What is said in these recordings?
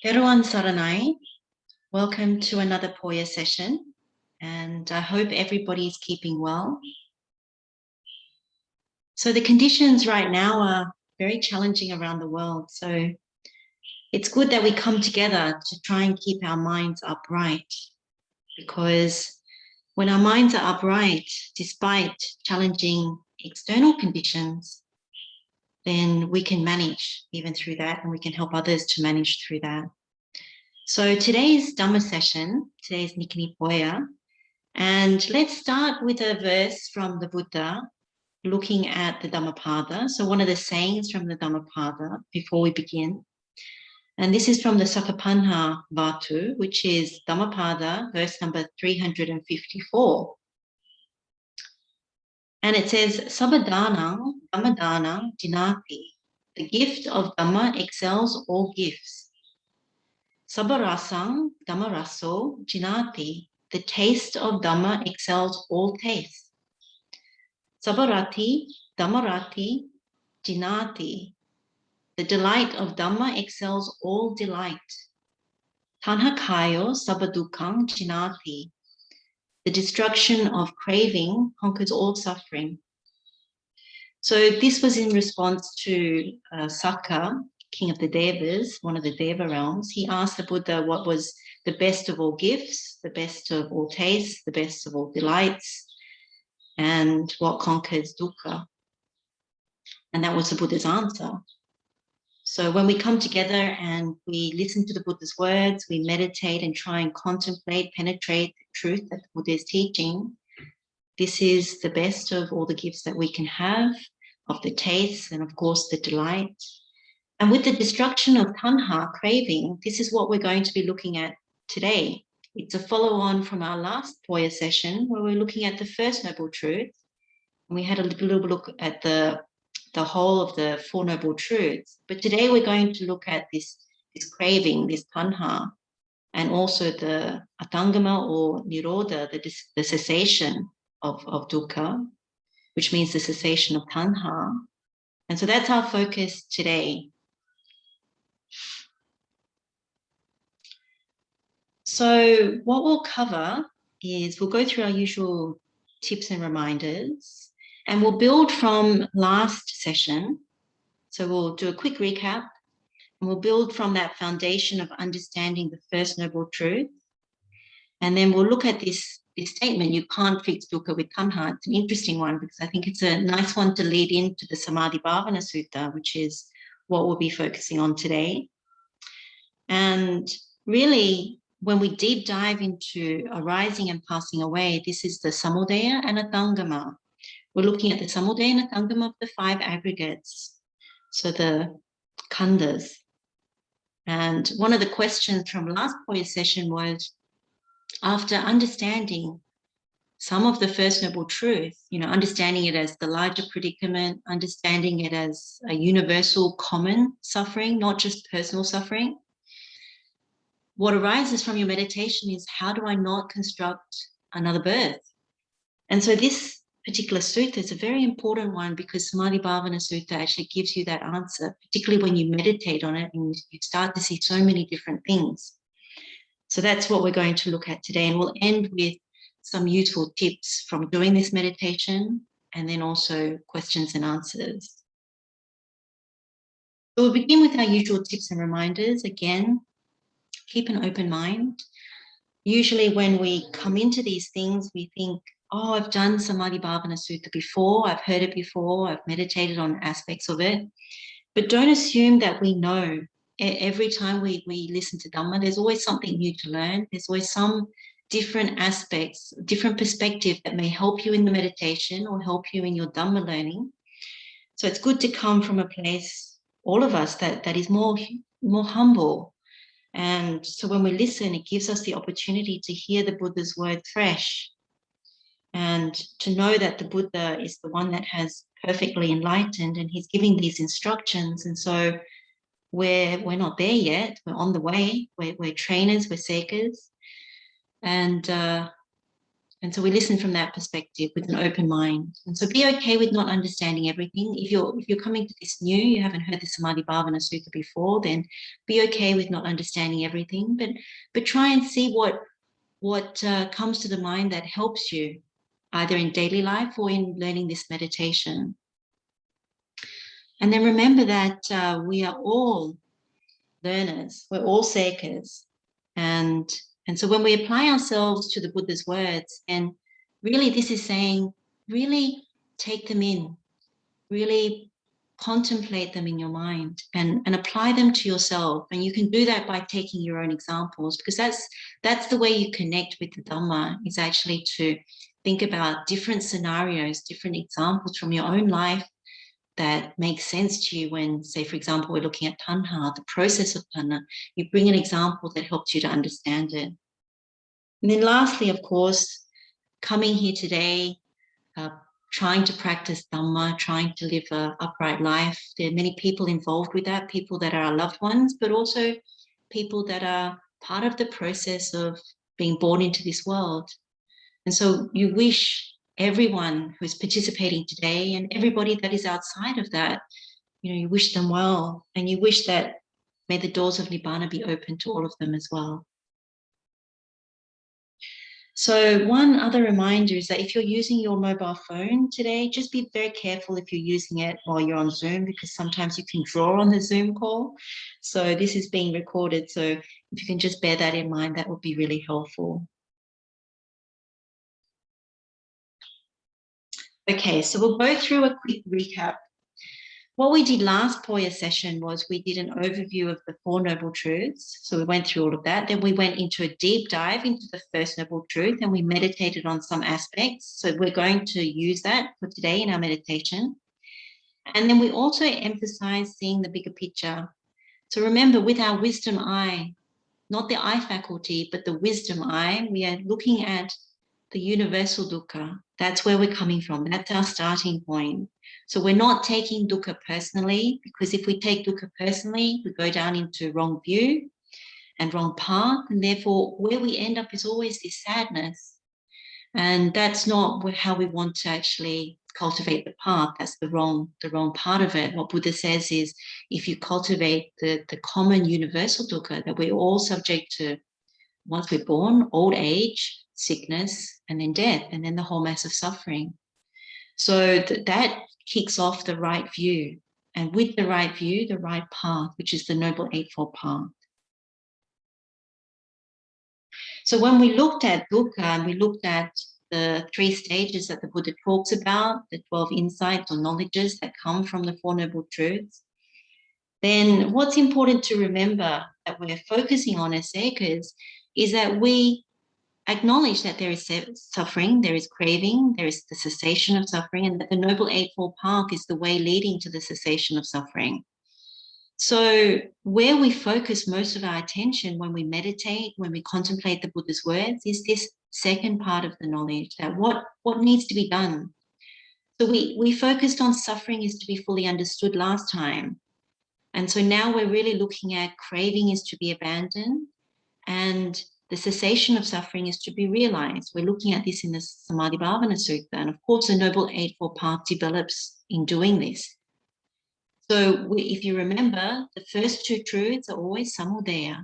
Everyone Saranai, welcome to another Poya session, and I hope everybody's keeping well. So the conditions right now are very challenging around the world, so it's good that we come together to try and keep our minds upright, because when our minds are upright, despite challenging external conditions, then we can manage even through that, and we can help others to manage through that. So today's Dhamma session, today's Nikini Poya, and let's start with a verse from the Buddha looking at the Dhammapada. So one of the sayings from the Dhammapada before we begin. And this is from the Satapatthana-vātu, which is Dhammapada, verse number 354. And it says, Sabbadanam Dhammadana Jinati. The gift of Dhamma excels all gifts. Sabbarasam Dhammaraso Jinati. The taste of Dhamma excels all tastes. Sabbarati Dhammarati Jinati. The delight of Dhamma excels all delight. Tanha kayo sabbadukkhaṃ jinati. The destruction of craving conquers all suffering. So this was in response to Sakka, king of the Devas, one of the Deva realms. He asked the Buddha what was the best of all gifts, the best of all tastes, the best of all delights, and what conquers dukkha. And that was the Buddha's answer. So when we come together and we listen to the Buddha's words, we meditate and try and contemplate, penetrate the truth that the Buddha is teaching, this is the best of all the gifts that we can have, of the tastes and of course the delight. And with the destruction of tanha, craving, this is what we're going to be looking at today. It's a follow-on from our last Poya session where we're looking at the first Noble Truth. And we had a little look at the whole of the Four Noble Truths. But today we're going to look at this craving, this tanha, and also the atangama or nirodha, the cessation of dukkha, which means the cessation of tanha. And so that's our focus today. So what we'll cover is we'll go through our usual tips and reminders, and we'll build from last session. So we'll do a quick recap, and we'll build from that foundation of understanding the first Noble Truth. And then we'll look at this statement, you can't fix dukkha with tanha. It's an interesting one because I think it's a nice one to lead into the Samādhi-bhāvanā Sutta, which is what we'll be focusing on today. And really, when we deep dive into arising and passing away, this is the samudaya and atangama. We're looking at the samudaya and atangama of the 5 aggregates, so the khandhas. And one of the questions from last Poya session was, after understanding some of the first Noble Truth, understanding it as the larger predicament, understanding it as a universal common suffering, not just personal suffering, what arises from your meditation is, how do I not construct another birth? And so this particular sutta is a very important one because Samādhi-bhāvanā Sutta actually gives you that answer, particularly when you meditate on it and you start to see so many different things. So that's what we're going to look at today. And we'll end with some useful tips from doing this meditation and then also questions and answers. So we'll begin with our usual tips and reminders. Again, keep an open mind. Usually when we come into these things, we think, oh, I've done Samādhi-bhāvanā Sutta before, I've heard it before, I've meditated on aspects of it. But don't assume that we know. Every time we listen to Dhamma, there's always something new to learn. There's always some different aspects, different perspective that may help you in the meditation or help you in your Dhamma learning. So it's good to come from a place, all of us, that is more humble. And so when we listen, it gives us the opportunity to hear the Buddha's word fresh and to know that the Buddha is the one that has perfectly enlightened and he's giving these instructions. And so we're not there yet, we're on the way, we're trainers, we're seekers. And And so we listen from that perspective with an open mind. And so be okay with not understanding everything. If you're coming to this new, you haven't heard the Samādhi-bhāvanā Sutta before, then be okay with not understanding everything. But try and see what comes to the mind that helps you, either in daily life or in learning this meditation. And then remember that we are all learners. We're all seekers. And so when we apply ourselves to the Buddha's words, and really this is saying, really take them in, really contemplate them in your mind and apply them to yourself. And you can do that by taking your own examples, because that's the way you connect with the Dhamma, is actually to think about different scenarios, different examples from your own life that makes sense to you when, say, for example, we're looking at Tanha, the process of Tanha. You bring an example that helps you to understand it. And then lastly, of course, coming here today, trying to practice Dhamma, trying to live an upright life. There are many people involved with that, people that are our loved ones, but also people that are part of the process of being born into this world. And so you wish everyone who's participating today and everybody that is outside of that, you wish them well, and you wish that may the doors of Nibbana be open to all of them as well. So one other reminder is that if you're using your mobile phone today, just be very careful if you're using it while you're on Zoom, because sometimes you can draw on the Zoom call. So this is being recorded. So if you can just bear that in mind, that would be really helpful. Okay, so we'll go through a quick recap. What we did last Poya session was we did an overview of the Four Noble Truths. So we went through all of that. Then we went into a deep dive into the First Noble Truth, and we meditated on some aspects. So we're going to use that for today in our meditation. And then we also emphasized seeing the bigger picture. So remember, with our wisdom eye, not the eye faculty, but the wisdom eye, we are looking at the universal dukkha. That's where we're coming from. That's our starting point. So we're not taking dukkha personally, because if we take dukkha personally, we go down into wrong view and wrong path. And therefore, where we end up is always this sadness. And that's not how we want to actually cultivate the path. That's the wrong part of it. What Buddha says is, if you cultivate the common universal dukkha that we're all subject to once we're born, old age, sickness, and then death, and then the whole mass of suffering. So that kicks off the right view. And with the right view, the right path, which is the Noble Eightfold Path. So when we looked at dukkha, and we looked at the 3 stages that the Buddha talks about, the 12 insights or knowledges that come from the Four Noble Truths, then what's important to remember that we're focusing on as seekers is that we acknowledge that there is suffering, there is craving, there is the cessation of suffering, and that the Noble Eightfold Path is the way leading to the cessation of suffering. So where we focus most of our attention when we meditate, when we contemplate the Buddha's words, is this second part of the knowledge, that what needs to be done. So we focused on suffering is to be fully understood last time. And so now we're really looking at craving is to be abandoned, and the cessation of suffering is to be realized. We're looking at this in the Samādhi-bhāvanā Sutta. And of course, the Noble Eightfold Path develops in doing this. So if you remember, the first 2 truths are always samudaya.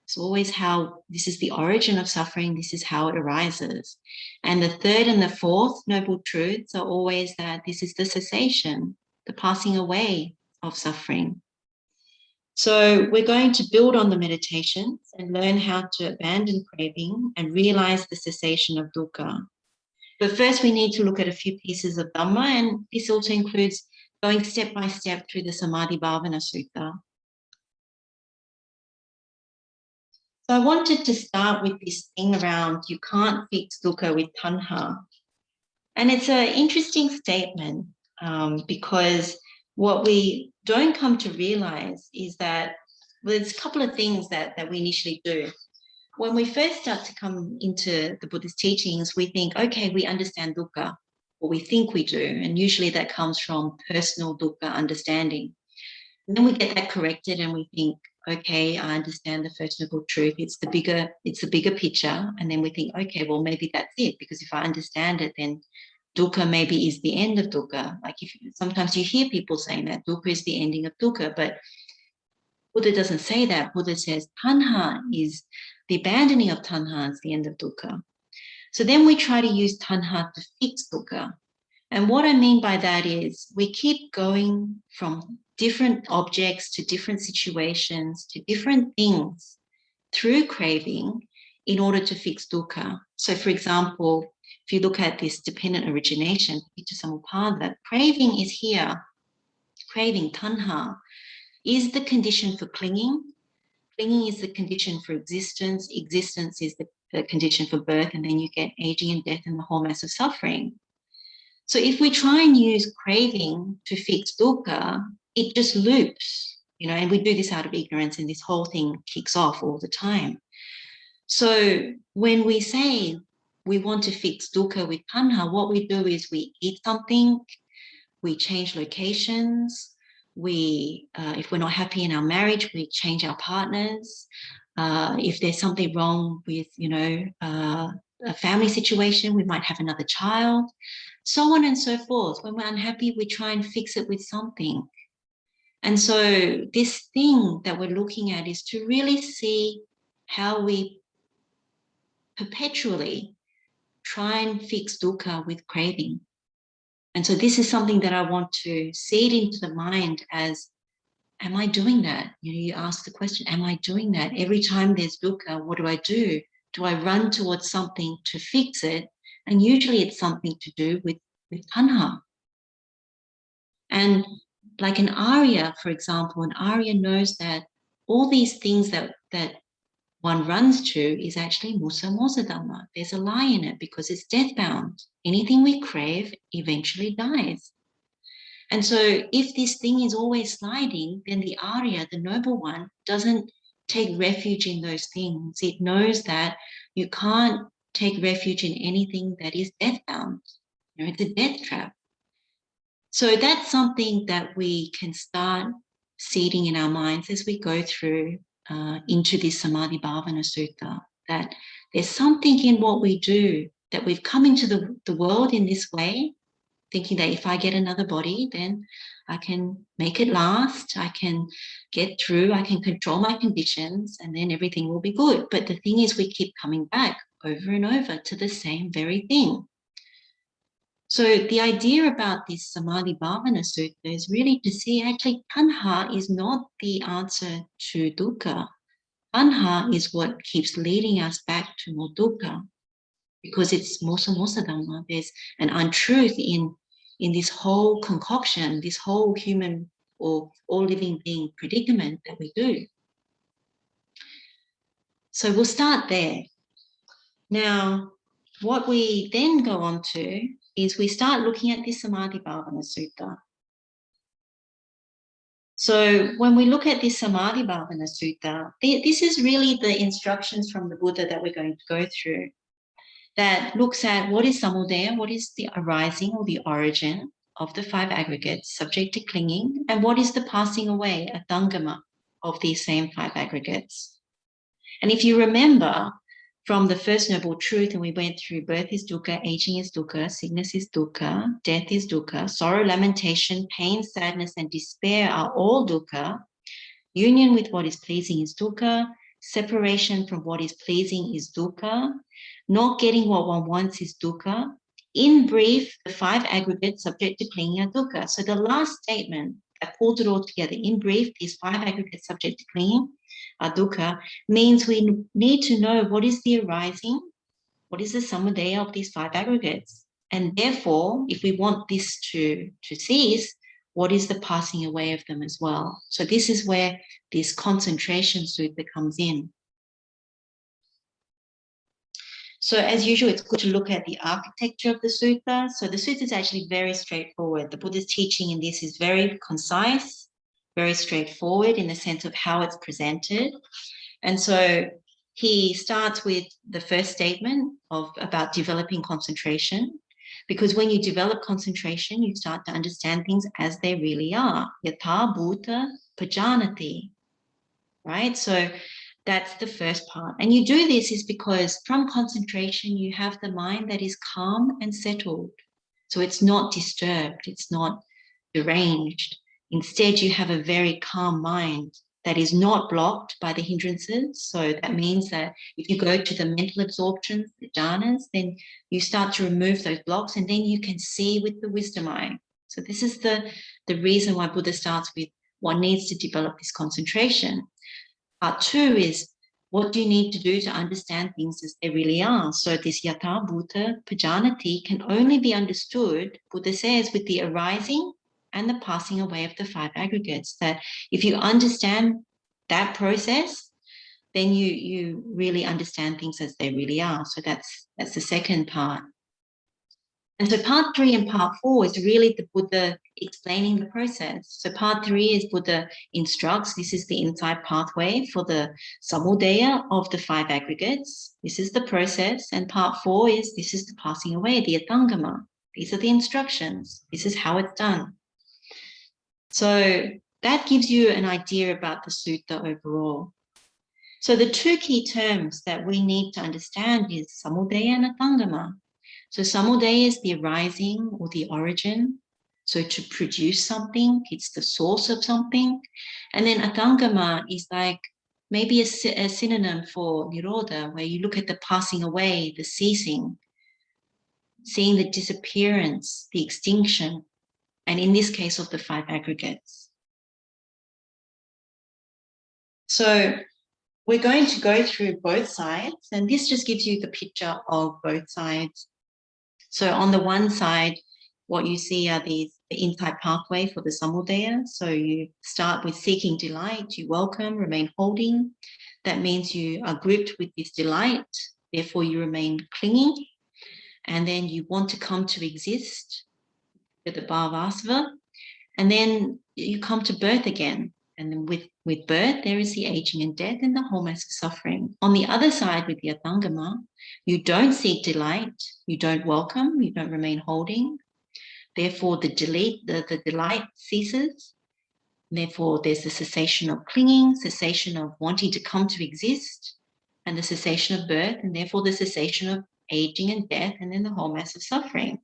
It's always how this is the origin of suffering, this is how it arises. And the third and the fourth Noble Truths are always that this is the cessation, the passing away of suffering. So we're going to build on the meditations and learn how to abandon craving and realize the cessation of dukkha. But first we need to look at a few pieces of Dhamma, and this also includes going step by step through the Samādhi-bhāvanā Sutta. So I wanted to start with this thing around you can't fix dukkha with tanha. And it's an interesting statement because what we don't come to realize is that there's a couple of things that we initially do. When we first start to come into the Buddhist teachings, we think, okay, we understand dukkha, or we think we do, and usually that comes from personal dukkha understanding. And then we get that corrected and we think, okay, I understand the First Noble Truth. It's the bigger picture. And then we think, okay, well, maybe that's it. Because if I understand it, then dukkha maybe is the end of dukkha. Like sometimes you hear people saying that dukkha is the ending of dukkha, but Buddha doesn't say that. Buddha says tanha is the abandoning of tanha is the end of dukkha. So then we try to use tanha to fix dukkha. And what I mean by that is we keep going from different objects to different situations to different things through craving in order to fix dukkha. So for example, if you look at this dependent origination, Samādhi-bhāvanā, craving is here. Craving, tanha, is the condition for clinging. Clinging is the condition for existence. Existence is the condition for birth, and then you get aging and death and the whole mass of suffering. So if we try and use craving to fix dukkha, it just loops, and we do this out of ignorance, and this whole thing kicks off all the time. So when we say we want to fix dukkha with tanha, what we do is we eat something, we change locations, if we're not happy in our marriage, we change our partners. If there's something wrong with, a family situation, we might have another child, so on and so forth. When we're unhappy, we try and fix it with something. And so this thing that we're looking at is to really see how we perpetually try and fix dukkha with craving. And so this is something that I want to seed into the mind as, am I doing that? You ask the question, am I doing that? Every time there's dukkha, what do? Do I run towards something to fix it? And usually it's something to do with tanha. And like an Arya, for example, an Arya knows that all these things that one runs to is actually musa dhamma. There's a lie in it because it's death-bound. Anything we crave eventually dies. And so if this thing is always sliding, then the Arya, the noble one, doesn't take refuge in those things. It knows that you can't take refuge in anything that is death-bound. It's a death trap. So that's something that we can start seeding in our minds as we go through into this Samādhi-bhāvanā Sutta, that there's something in what we do, that we've come into the world in this way, thinking that if I get another body, then I can make it last, I can get through, I can control my conditions, and then everything will be good. But the thing is, we keep coming back over and over to the same very thing. So the idea about this Samādhi-bhāvanā Sutta is really to see actually tanha is not the answer to dukkha. Tanha is what keeps leading us back to more dukkha, because it's musa dhamma. There's an untruth in this whole concoction, this whole human or all living being predicament that we do. So we'll start there. Now, what we then go on to is we start looking at this Samādhi-bhāvanā Sutta. So when we look at this Samādhi-bhāvanā Sutta, this is really the instructions from the Buddha that we're going to go through, that looks at what is samudaya, what is the arising or the origin of the five aggregates subject to clinging, and what is the passing away, adangama, of these same five aggregates. And if you remember, from the First Noble Truth, and we went through birth is dukkha, aging is dukkha, sickness is dukkha, death is dukkha, sorrow, lamentation, pain, sadness, and despair are all dukkha. Union with what is pleasing is dukkha. Separation from what is pleasing is dukkha. Not getting what one wants is dukkha. In brief, the five aggregates subject to clinging are dukkha. So the last statement that pulls it all together, in brief, these five aggregates subject to clinging are dukkha, means we need to know what is the arising, what is the samudaya of these five aggregates. And therefore, if we want this to cease, what is the passing away of them as well? So this is where this concentration sutta comes in. So as usual, it's good to look at the architecture of the sutta. So the sutta is actually very straightforward. The Buddha's teaching in this is very concise, very straightforward in the sense of how it's presented. And so he starts with the first statement about developing concentration. Because when you develop concentration, you start to understand things as they really are. Yatha bhuta pajanati, right? So that's the first part. And you do this is because from concentration, you have the mind that is calm and settled. So it's not disturbed, it's not deranged. Instead, you have a very calm mind that is not blocked by the hindrances. So that means that if you go to the mental absorptions, the jhanas, then you start to remove those blocks, and then you can see with the wisdom eye. So this is the reason why Buddha starts with one needs to develop this concentration. Part two is, what do you need to do to understand things as they really are? So this yatha bhuta pajanati can only be understood, Buddha says, with the arising and the passing away of the five aggregates. That if you understand that process, then you really understand things as they really are. So that's the second part. And so part three and part four is really the Buddha explaining the process. So part three is Buddha instructs, this is the inside pathway for the samudaya of the five aggregates. This is the process. And part four is, this is the passing away, the atangama. These are the instructions. This is how it's done. So that gives you an idea about the sutta overall. So the two key terms that we need to understand is samudaya and atangama. So samudaya is the arising or the origin. So to produce something, it's the source of something. And then atangama is like maybe a synonym for nirodha, where you look at the passing away, the ceasing, seeing the disappearance, the extinction, and in this case of the five aggregates. So we're going to go through both sides, and this just gives you the picture of both sides. So on the one side, what you see are the inside pathway for the samudaya. So you start with seeking delight, you welcome, remain holding. That means you are gripped with this delight, therefore you remain clinging. And then you want to come to exist, with the bhavasva. And then you come to birth again. And then with birth, there is the aging and death and the whole mass of suffering. On the other side, with the atangama, you don't seek delight, you don't welcome, you don't remain holding. Therefore, the delight ceases. Therefore, there's the cessation of clinging, cessation of wanting to come to exist, and the cessation of birth, and therefore the cessation of aging and death, and then the whole mass of suffering.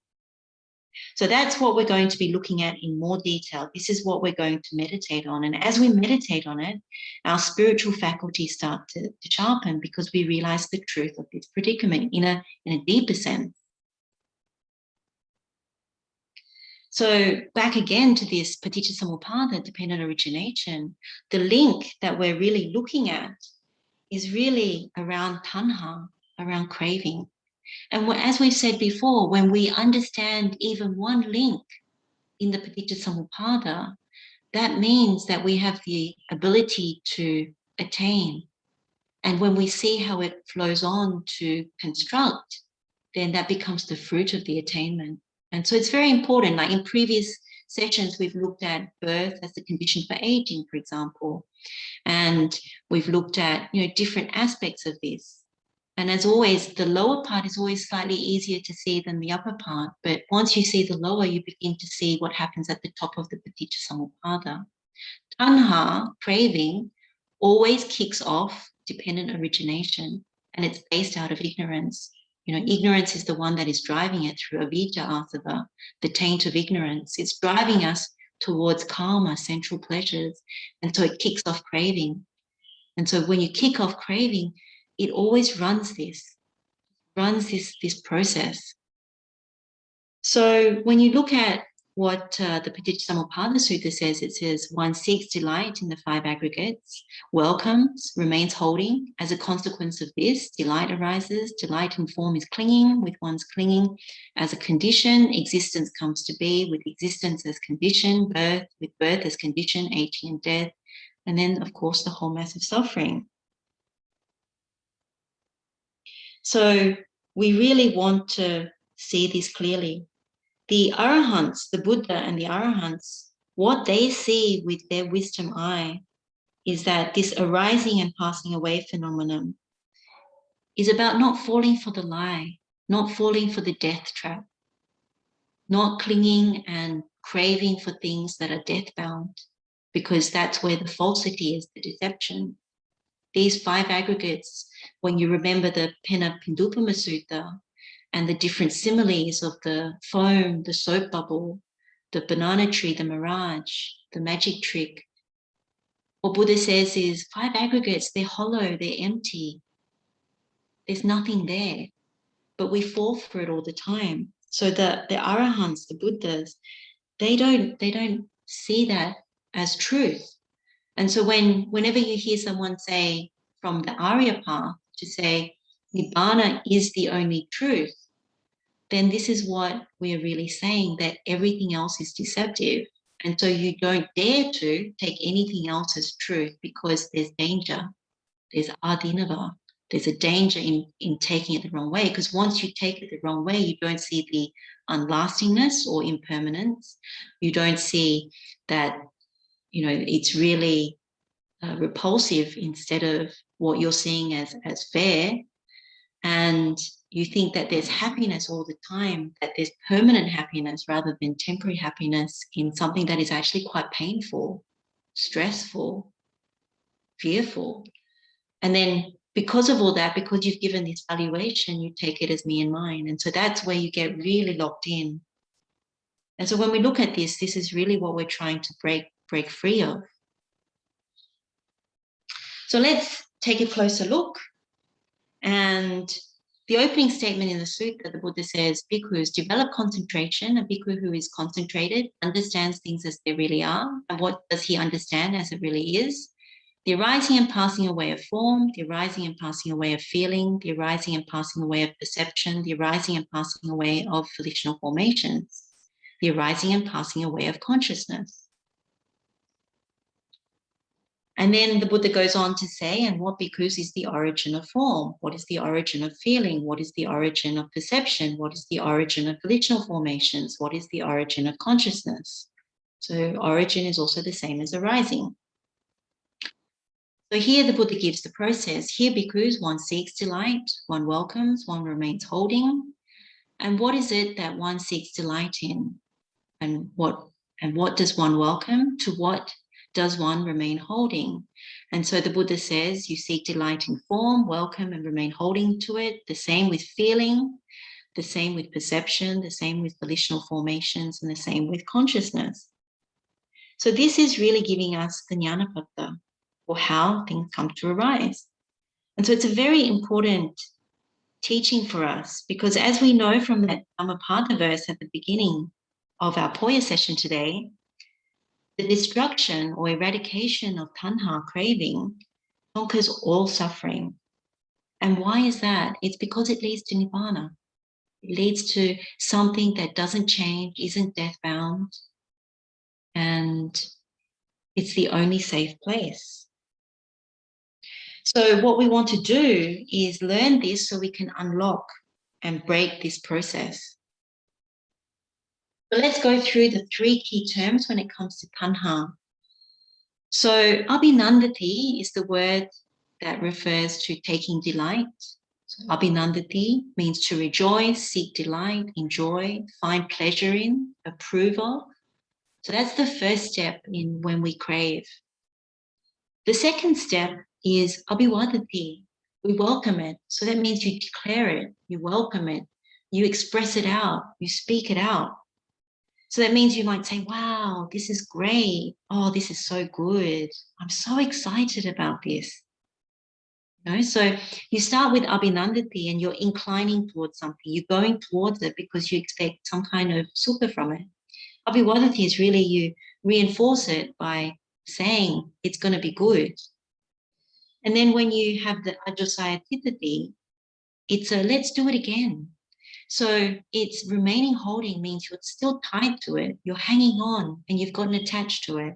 So that's what we're going to be looking at in more detail. This is what we're going to meditate on. And as we meditate on it, our spiritual faculties start to sharpen, because we realize the truth of this predicament in a deeper sense. So back again to this paticca-samuppada, dependent origination, the link that we're really looking at is really around tanha, around craving. And as we said before, when we understand even one link in the paticca-samuppada, that means that we have the ability to attain. And when we see how it flows on to construct, then that becomes the fruit of the attainment. And so it's very important. Like in previous sessions, we've looked at birth as the condition for aging, for example. And we've looked at, different aspects of this. And as always, the lower part is always slightly easier to see than the upper part. But once you see the lower, you begin to see what happens at the top of the paticca-samuppada. Tanha, craving, always kicks off dependent origination, and it's based out of ignorance. Ignorance is the one that is driving it through avijja asava, the taint of ignorance. It's driving us towards karma, sensual pleasures. And so it kicks off craving. And so when you kick off craving, it always runs this process. So when you look at what the Paticca-samuppada Sutta says, it says, one seeks delight in the five aggregates, welcomes, remains holding. As a consequence of this, delight arises. Delight in form is clinging. With one's clinging as a condition, existence comes to be. With existence as condition, birth. With birth as condition, aging and death. And then, of course, the whole mass of suffering. So we really want to see this clearly. The arahants, the Buddha and the arahants, what they see with their wisdom eye is that this arising and passing away phenomenon is about not falling for the lie, not falling for the death trap. not clinging and craving for things that are death-bound, because that's where the falsity is, the deception. These 5 aggregates, when you remember the Penna Pindupama Sutta and the different similes of the foam, the soap bubble, the banana tree, the mirage, the magic trick, what Buddha says is 5 aggregates, they're hollow, they're empty. There's nothing there, but we fall for it all the time. So the Arahants, the Buddhas, they don't see that as truth. And so whenever you hear someone say from the Arya path to say Nibbana is the only truth, then this is what we're really saying, that everything else is deceptive. And so you don't dare to take anything else as truth, because there's danger, there's adinava, there's a danger in taking it the wrong way, because once you take it the wrong way, you don't see the unlastingness or impermanence. You don't see that, you know, it's really repulsive instead of what you're seeing as fair. And you think that there's happiness all the time, that there's permanent happiness rather than temporary happiness in something that is actually quite painful, stressful, fearful. And then because of all that, because you've given this valuation, you take it as me and mine. And so that's where you get really locked in. And so when we look at this is really what we're trying to break free of. So let's take a closer look. And the opening statement in the sutta, the Buddha says, bhikkhus develop concentration. A bhikkhu who is concentrated understands things as they really are. And what does he understand as it really is? The arising and passing away of form, the arising and passing away of feeling, the arising and passing away of perception, the arising and passing away of volitional formations, the arising and passing away of consciousness. And then the Buddha goes on to say, and what bhikkhus is the origin of form? What is the origin of feeling? What is the origin of perception? What is the origin of volitional formations? What is the origin of consciousness? So origin is also the same as arising. So here the Buddha gives the process. Here bhikkhus, one seeks delight, one welcomes, one remains holding. And what is it that one seeks delight in? And what does one welcome? To what does one remain holding? And so the Buddha says you seek delight in form, welcome and remain holding to it. The same with feeling, the same with perception, the same with volitional formations, and the same with consciousness. So this is really giving us the jnanapada, or how things come to arise. And so it's a very important teaching for us, because as we know from that Dhammapada verse at the beginning of our Poya session today, the destruction or eradication of Tanha, craving, conquers all suffering. And why is that? It's because it leads to Nibbana. It leads to something that doesn't change, isn't death-bound, and it's the only safe place. So what we want to do is learn this so we can unlock and break this process. So let's go through the 3 key terms when it comes to Tanha. So abhinandati is the word that refers to taking delight. So abhinandati means to rejoice, seek delight, enjoy, find pleasure in, approve of. So that's the first step in when we crave. The second step is abhivadati. We welcome it. So that means you declare it, you welcome it, you express it out, you speak it out. So that means you might say, wow, this is great. Oh, this is so good. I'm so excited about this. You know, so you start with abhinandati and you're inclining towards something. You're going towards it because you expect some kind of sukha from it. Abhivadati is really you reinforce it by saying it's going to be good. And then when you have the ajjhosaya-titthati, it's a let's do it again. So it's remaining holding means you're still tied to it. You're hanging on and you've gotten attached to it.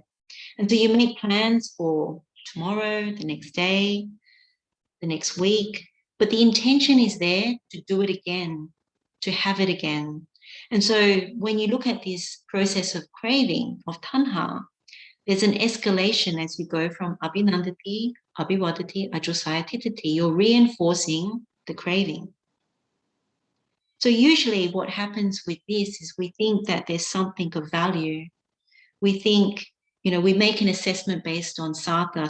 And so you make plans for tomorrow, the next day, the next week, but the intention is there to do it again, to have it again. And so when you look at this process of craving, of tanha, there's an escalation as you go from abhinandati, abhivadati, ajjhosaya-titthati. You're reinforcing the craving. So usually what happens with this is we think that there's something of value. We think, we make an assessment based on sattva.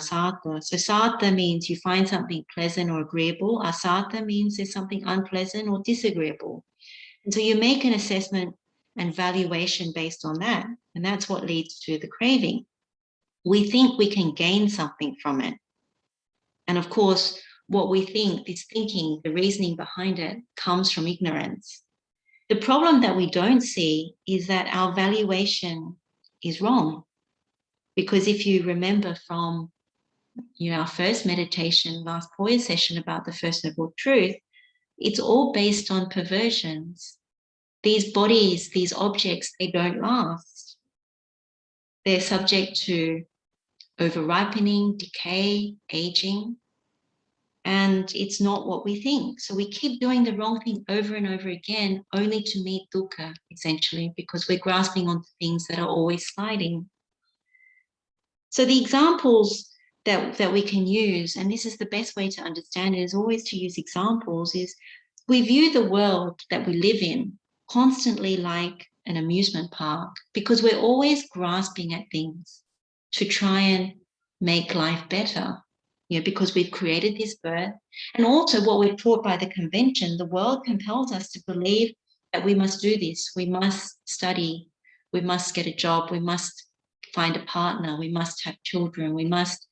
So sattva means you find something pleasant or agreeable. Asattva means there's something unpleasant or disagreeable. And so you make an assessment and valuation based on that. And that's what leads to the craving. We think we can gain something from it. And of course, what we think, this thinking, the reasoning behind it, comes from ignorance. The problem that we don't see is that our valuation is wrong. Because if you remember from our first meditation, last Poya session about the First Noble Truth, it's all based on perversions. These bodies, these objects, they don't last. They're subject to over-ripening, decay, aging, and it's not what we think. So we keep doing the wrong thing over and over again, only to meet dukkha, essentially, because we're grasping onto things that are always sliding. So the examples that we can use, and this is the best way to understand it, is always to use examples, is we view the world that we live in constantly like an amusement park, because we're always grasping at things to try and make life better, because we've created this birth. And also what we're taught by the convention, the world compels us to believe that we must do this, we must study, we must get a job, we must find a partner, we must have children, we must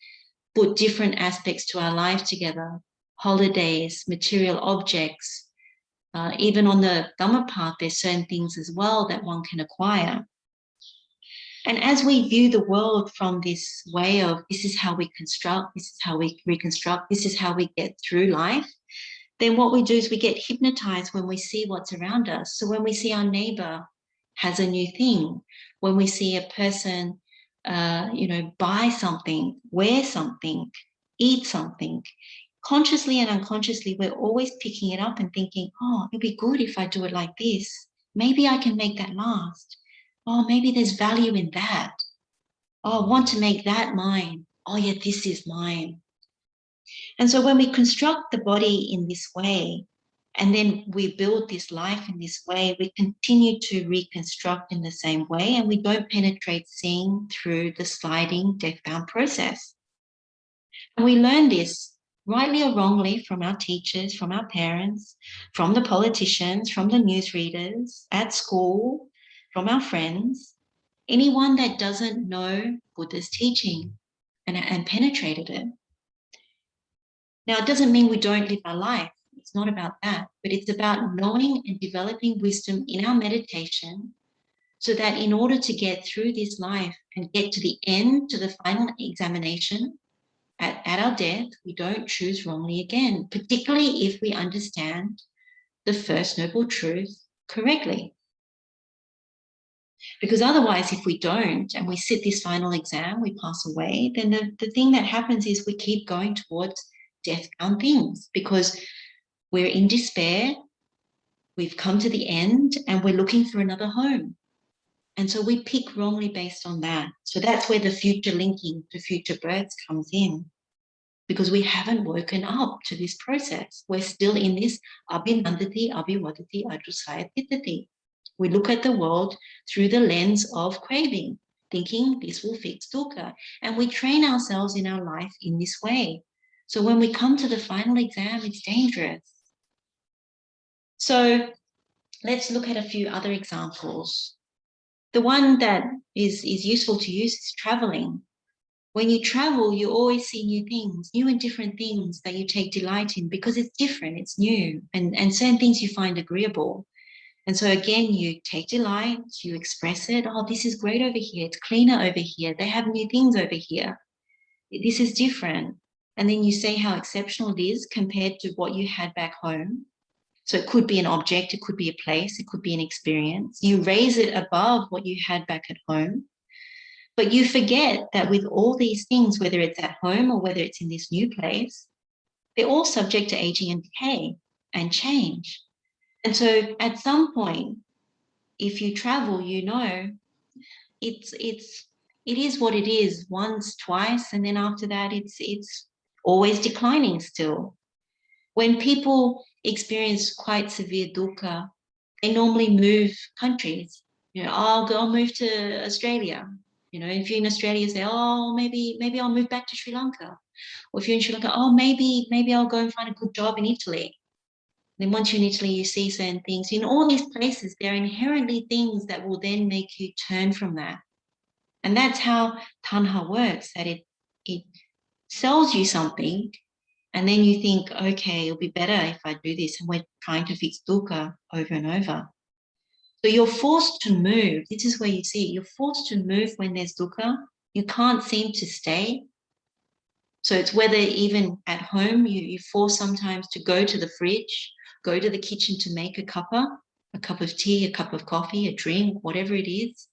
put different aspects to our life together, holidays, material objects. Even on the Dhamma path, there's certain things as well that one can acquire. And as we view the world from this way of, this is how we construct, this is how we reconstruct, this is how we get through life, then what we do is we get hypnotized when we see what's around us. So when we see our neighbor has a new thing, when we see a person buy something, wear something, eat something, consciously and unconsciously, we're always picking it up and thinking, oh, it'd be good if I do it like this. Maybe I can make that last. Oh, maybe there's value in that. Oh, I want to make that mine. Oh, yeah, this is mine. And so when we construct the body in this way, and then we build this life in this way, we continue to reconstruct in the same way, and we don't penetrate seeing through the sliding death-bound process. And we learn this, rightly or wrongly, from our teachers, from our parents, from the politicians, from the newsreaders, at school, from our friends, anyone that doesn't know Buddha's teaching and penetrated it. Now, it doesn't mean we don't live our life. It's not about that, but it's about knowing and developing wisdom in our meditation, so that in order to get through this life and get to the end, to the final examination, at our death, we don't choose wrongly again, particularly if we understand the First Noble Truth correctly. Because otherwise, if we don't, and we sit this final exam, we pass away, then the thing that happens is we keep going towards death-bound things, because we're in despair, we've come to the end, and we're looking for another home. And so we pick wrongly based on that. So that's where the future linking to future births comes in, because we haven't woken up to this process. We're still in this abhinandati, abhivadati, ajjhosaya-titthati. We look at the world through the lens of craving, thinking this will fix dukkha. And we train ourselves in our life in this way. So when we come to the final exam, it's dangerous. So let's look at a few other examples. The one that is useful to use is traveling. When you travel, you always see new things, new and different things that you take delight in, because it's different, it's new, and certain things you find agreeable. And so again, you take delight, you express it. Oh, this is great over here. It's cleaner over here. They have new things over here. This is different. And then you say how exceptional it is compared to what you had back home. So it could be an object, it could be a place, it could be an experience. You raise it above what you had back at home. But you forget that with all these things, whether it's at home or whether it's in this new place, they're all subject to aging and decay and change. And so at some point, if you travel, you know, it is what it is, once, twice, and then after that, it's always declining still. When people experience quite severe dukkha, They normally move countries. You know, I'll move to Australia. You know, if you're in Australia, say, oh, maybe I'll move back to Sri Lanka. Or if you're in Sri Lanka, oh, maybe I'll go and find a good job in Italy. Then once you're in Italy, you see certain things. In all these places, there are inherently things that will then make you turn from that. And that's how Tanha works, that it sells you something, and then you think, okay, it'll be better if I do this. And we're trying to fix dukkha over and over. So you're forced to move. This is where you see it. You're forced to move when there's dukkha. You can't seem to stay. So it's whether even at home, you force sometimes to go to the fridge, go to the kitchen to make a cup of tea, a cup of coffee, a drink, whatever it is.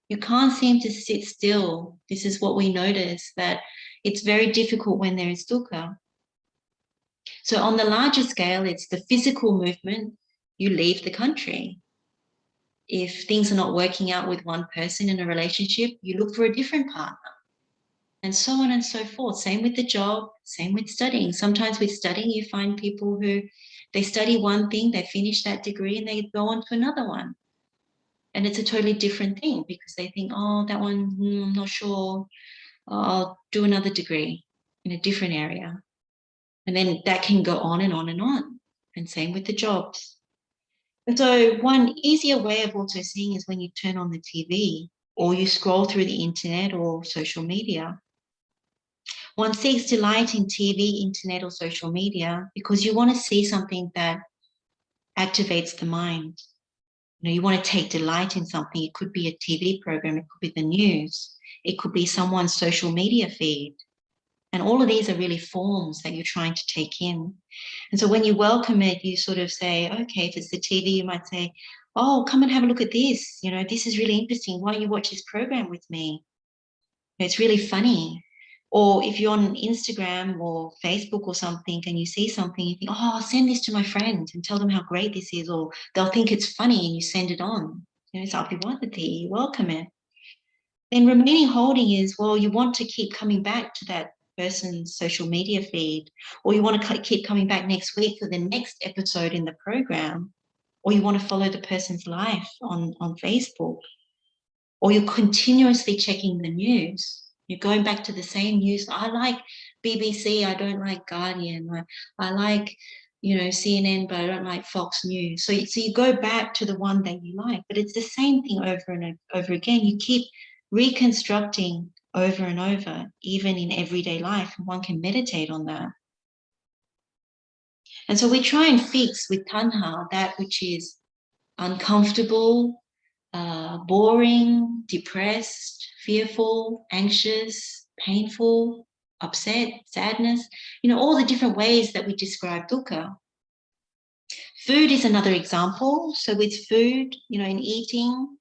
You can't seem to sit still. This is what we notice, that it's very difficult when there is dukkha. So on the larger scale, it's the physical movement. You leave the country. If things are not working out with one person in a relationship, you look for a different partner. And so on and so forth. Same with the job, same with studying. Sometimes with studying, you find people who, they study one thing, they finish that degree, and they go on to another one. And it's a totally different thing because they think, oh, that one, I'm not sure. I'll do another degree in a different area. And then that can go on and on and on. And same with the jobs. And so one easier way of also seeing is when you turn on the TV or you scroll through the internet or social media. One seeks delight in TV, internet, or social media because you want to see something that activates the mind. You know, you want to take delight in something. It could be a TV program, it could be the news, it could be someone's social media feed. And all of these are really forms that you're trying to take in. And so when you welcome it, you sort of say, okay, if it's the TV, you might say, oh, come and have a look at this. You know, this is really interesting. Why don't you watch this program with me? It's really funny. Or if you're on Instagram or Facebook or something and you see something, you think, oh, I'll send this to my friend and tell them how great this is, or they'll think it's funny and you send it on. You know, it's Samādhi-bhāvanā, you welcome it. Then remaining holding is, well, you want to keep coming back to that person's social media feed, or you want to keep coming back next week for the next episode in the program, or you want to follow the person's life on Facebook, or you're continuously checking the news. You're going back to the same news. I like BBC, I don't like Guardian. I like, you know, CNN, but I don't like Fox News. So you go back to the one that you like, but it's the same thing over and over again. You keep reconstructing over and over, even in everyday life. One can meditate on that. And so we try and fix with Tanha that which is uncomfortable, boring, depressed, fearful, anxious, painful, upset, sadness, you know, all the different ways that we describe dukkha. Food is another example. So with food, you know, in eating,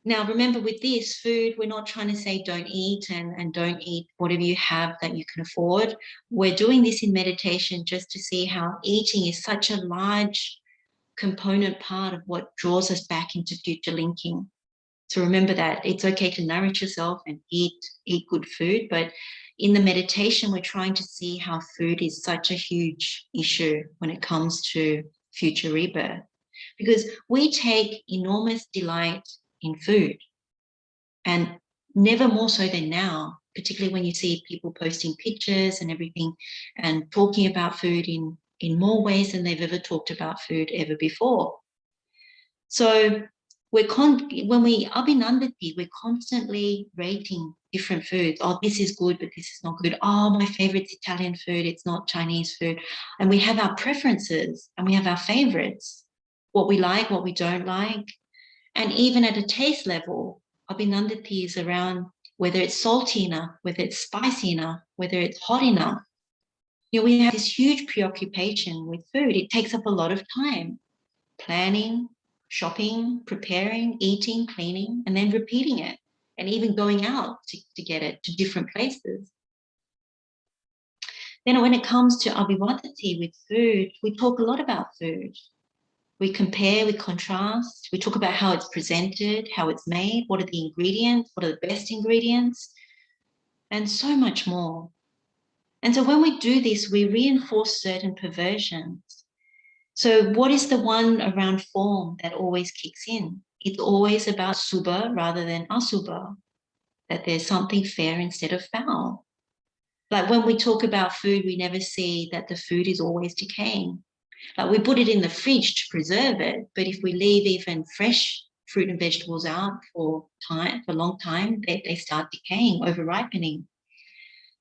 now remember with this food, we're not trying to say don't eat and don't eat whatever you have that you can afford. We're doing this in meditation just to see how eating is such a large component part of what draws us back into future linking. So remember that it's okay to nourish yourself and eat good food, but in the meditation, we're trying to see how food is such a huge issue when it comes to future rebirth, because we take enormous delight in food, and never more so than now, particularly when you see people posting pictures and everything and talking about food in more ways than they've ever talked about food ever before. So when we abhinandati, we're constantly rating different foods. Oh, this is good, but this is not good. Oh, my favorite's Italian food, it's not Chinese food. And we have our preferences and we have our favorites, what we like, what we don't like. And even at a taste level, abhinandati is around whether it's salty enough, whether it's spicy enough, whether it's hot enough. You know, we have this huge preoccupation with food. It takes up a lot of time, planning, shopping, preparing, eating, cleaning, and then repeating it, and even going out to get it to different places. Then when it comes to abhivadati with food, we talk a lot about food. We compare, we contrast, we talk about how it's presented, how it's made, what are the ingredients, what are the best ingredients, and so much more. And so when we do this, we reinforce certain perversions. So what is the one around form that always kicks in? It's always about subha rather than asubha, that there's something fair instead of foul. Like when we talk about food, we never see that the food is always decaying. Like we put it in the fridge to preserve it, but if we leave even fresh fruit and vegetables out for a long time, they start decaying, over ripening.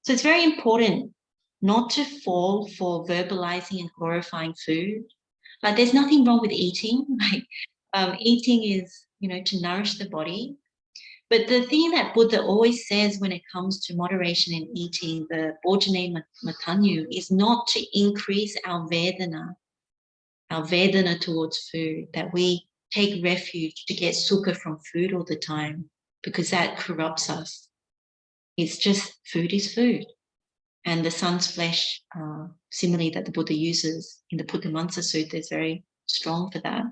So it's very important not to fall for verbalizing and glorifying food. Like there's nothing wrong with eating. Like eating is, to nourish the body. But the thing that Buddha always says when it comes to moderation in eating, the Bojane Matanyu, is not to increase our Vedana towards food, that we take refuge to get sukha from food all the time, because that corrupts us. It's just food is food. And the sun's flesh, simile that the Buddha uses in the Puttamansa Sutta, is very strong for that.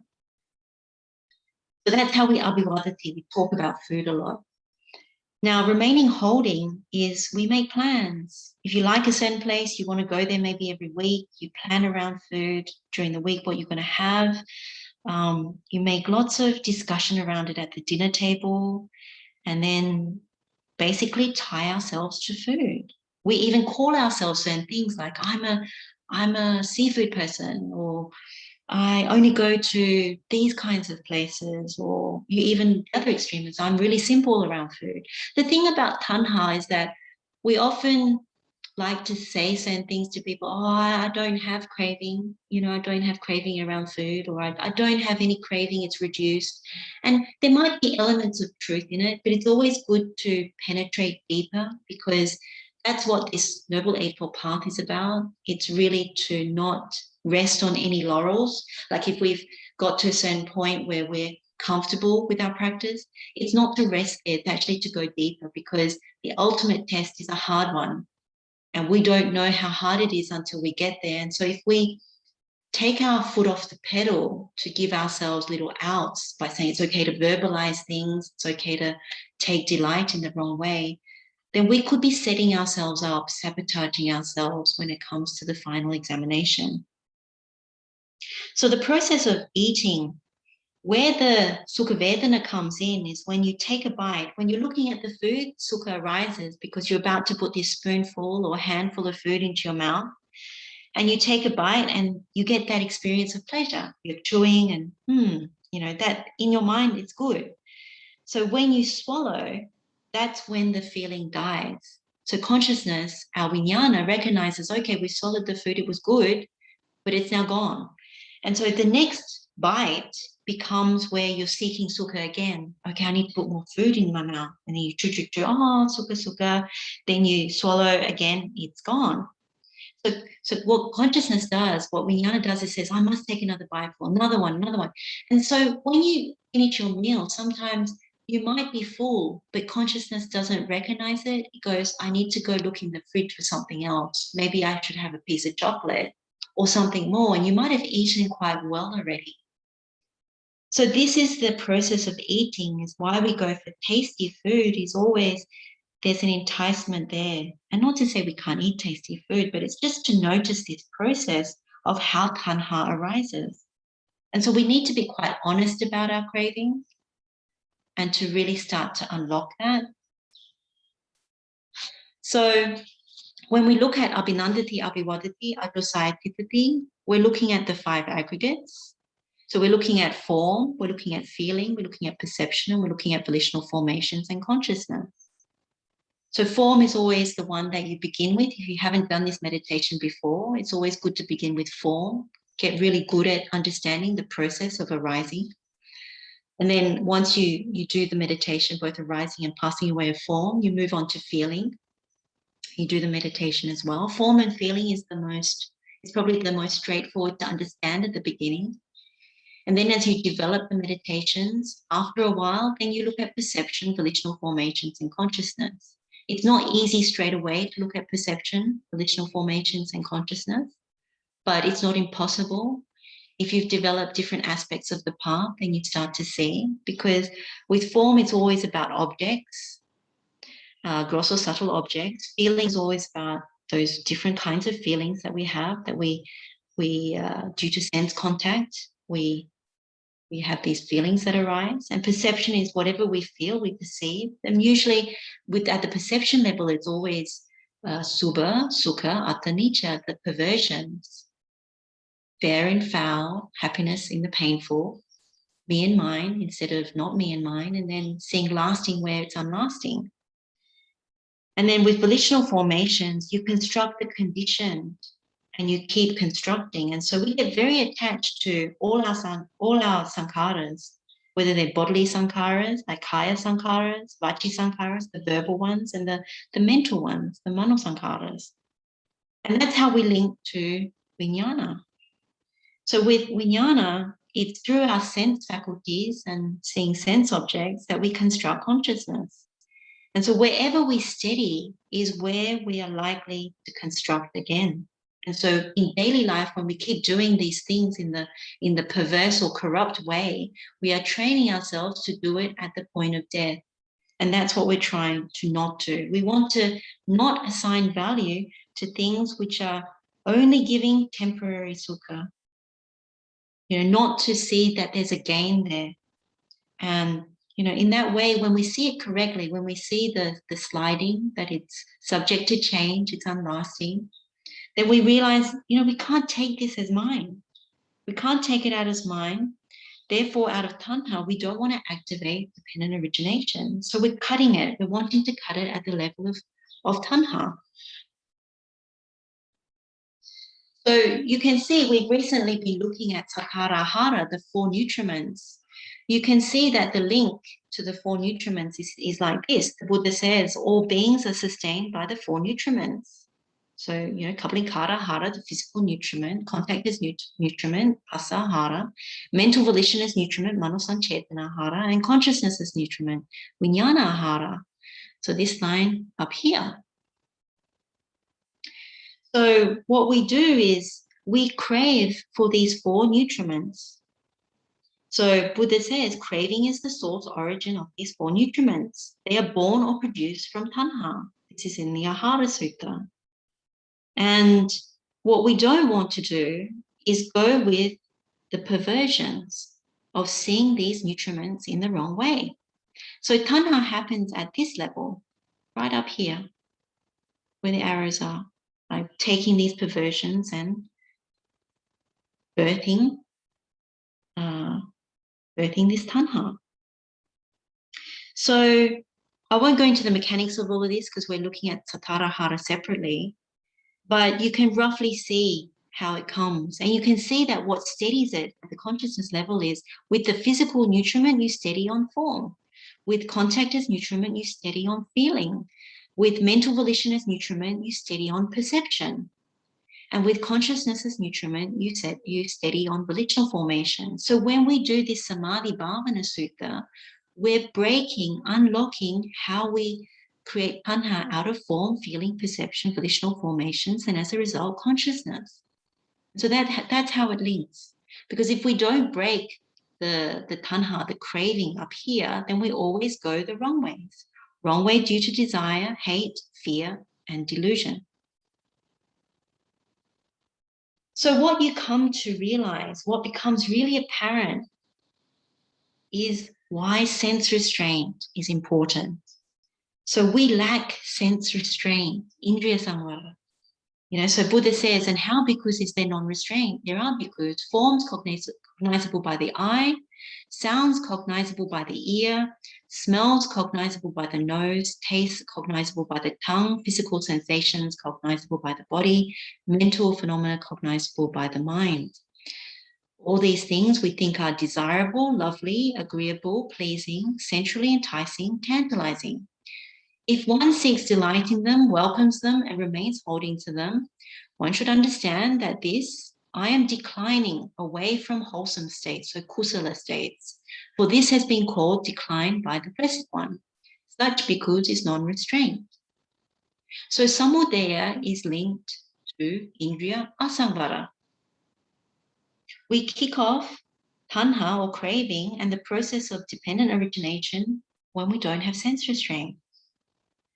So that's how we abhivadati, we talk about food a lot. Now, remaining holding is we make plans. If you like a certain place, you want to go there maybe every week, you plan around food during the week, what you're going to have. You make lots of discussion around it at the dinner table, and then basically tie ourselves to food. We even call ourselves certain things like I'm a seafood person, or I only go to these kinds of places, or you even the other extreme is I'm really simple around food. The thing about Tanha is that we often like to say certain things to people. Oh, I don't have craving, I don't have craving around food, or I don't have any craving, it's reduced. And there might be elements of truth in it, but it's always good to penetrate deeper, because that's what this Noble Eightfold Path is about. It's really to not rest on any laurels. Like if we've got to a certain point where we're comfortable with our practice, it's not to rest there, it's actually to go deeper, because the ultimate test is a hard one. And we don't know how hard it is until we get there. And so if we take our foot off the pedal to give ourselves little outs by saying it's okay to verbalize things, it's okay to take delight in the wrong way, then we could be setting ourselves up, sabotaging ourselves when it comes to the final examination. So the process of eating, where the sukha vedana comes in, is when you take a bite. When you're looking at the food, sukha arises because you're about to put this spoonful or handful of food into your mouth, and you take a bite and you get that experience of pleasure. You're chewing and, that in your mind, it's good. So when you swallow, that's when the feeling dies. So consciousness, our vijnana, recognizes, okay, we swallowed the food, it was good, but it's now gone. And so the next bite becomes where you're seeking sukha again. Okay, I need to put more food in my mouth. And then you chew, sukha, sukha. Then you swallow again, it's gone. So what consciousness does, what vijnana does, is says, I must take another bite, for another one. And so when you finish your meal, sometimes you might be full, but consciousness doesn't recognize it. It goes, I need to go look in the fridge for something else. Maybe I should have a piece of chocolate or something more. And you might have eaten quite well already. So this is the process of eating, is why we go for tasty food, is always there's an enticement there. And not to say we can't eat tasty food, but it's just to notice this process of how tanha arises. And so we need to be quite honest about our cravings and to really start to unlock that. So when we look at abhinandati, abhivadati, ajjhosaya-titthati, we're looking at the 5 aggregates. So we're looking at form, we're looking at feeling, we're looking at perception, and we're looking at volitional formations and consciousness. So form is always the one that you begin with. If you haven't done this meditation before, it's always good to begin with form. Get really good at understanding the process of arising. And then once you do the meditation, both arising and passing away of form, you move on to feeling. You do the meditation as well. Form and feeling is probably the most straightforward to understand at the beginning. And then as you develop the meditations, after a while, then you look at perception, volitional formations, and consciousness. It's not easy straight away to look at perception, volitional formations, and consciousness, but it's not impossible. If you've developed different aspects of the path, then you start to see, because with form, it's always about objects, gross or subtle objects. Feeling is always about those different kinds of feelings that we have, that we due to sense contact, we have these feelings that arise, and perception is whatever we feel, we perceive. And usually at the perception level, it's always subha, sukha, atta, nicca, the perversions, fair and foul, happiness in the painful, me and mine instead of not me and mine, and then seeing lasting where it's unlasting. And then with volitional formations, you construct the conditioned and you keep constructing. And so we get very attached to all our sankharas, whether they're bodily sankharas, like kaya sankharas, vachi sankharas, the verbal ones, and the mental ones, the mano sankharas. And that's how we link to vijnana. So with vijnana, it's through our sense faculties and seeing sense objects that we construct consciousness. And so wherever we steady is where we are likely to construct again. And so in daily life, when we keep doing these things in the perverse or corrupt way, we are training ourselves to do it at the point of death. And that's what we're trying to not do. We want to not assign value to things which are only giving temporary sukha. Not to see that there's a gain there. And in that way, when we see it correctly, when we see the sliding, that it's subject to change, it's unlasting, then we realize, we can't take this as mine. We can't take it out as mine. Therefore, out of tanha, we don't want to activate dependent origination. So we're cutting it. We're wanting to cut it at the level of tanha. So you can see we've recently been looking at sakara ahara, the 4 nutriments. You can see that the link to the 4 nutriments is like this. The Buddha says all beings are sustained by the 4 nutriments. So, kapalinkara ahara, the physical nutriment, contact is nutriment, pasa ahara, mental volition is nutriment, manosanchetana ahara, and consciousness is nutriment, vijnana ahara. So this line up here. So what we do is we crave for these 4 nutriments. So Buddha says craving is the source origin of these 4 nutriments. They are born or produced from tanha. This is in the Ahara Sutta. And what we don't want to do is go with the perversions of seeing these nutriments in the wrong way. So tanha happens at this level, right up here, where the arrows are, like taking these perversions and birthing this tanha. So I won't go into the mechanics of all of this because we're looking at sattara hara separately, but you can roughly see how it comes. And you can see that what steadies it at the consciousness level is with the physical nutriment, you steady on form. With contact as nutriment, you steady on feeling. With mental volition as nutriment, you steady on perception. And with consciousness as nutriment, you steady on volitional formation. So when we do this Samādhi-bhāvanā Sutta, we're breaking, unlocking how we create tanha out of form, feeling, perception, volitional formations, and as a result, consciousness. So that's how it links. Because if we don't break the tanha, the craving up here, then we always go the wrong ways. Wrong way due to desire, hate, fear, and delusion. So what you come to realize, what becomes really apparent, is why sense restraint is important. So we lack sense restraint, indriya samvara. So Buddha says, and how bhikkhus is there non-restraint? There are bhikkhus, forms cognizable by the eye, sounds cognizable by the ear, smells cognizable by the nose, tastes cognizable by the tongue, physical sensations cognizable by the body, mental phenomena cognizable by the mind. All these things we think are desirable, lovely, agreeable, pleasing, sensually enticing, tantalizing. If one seeks delight in them, welcomes them, and remains holding to them, one should understand that I am declining away from wholesome states, so kusala states, for this has been called decline by the Blessed One. Such bhikkhus is non-restraint. So samudaya is linked to indriya asangvara. We kick off tanha or craving and the process of dependent origination when we don't have sense restraint.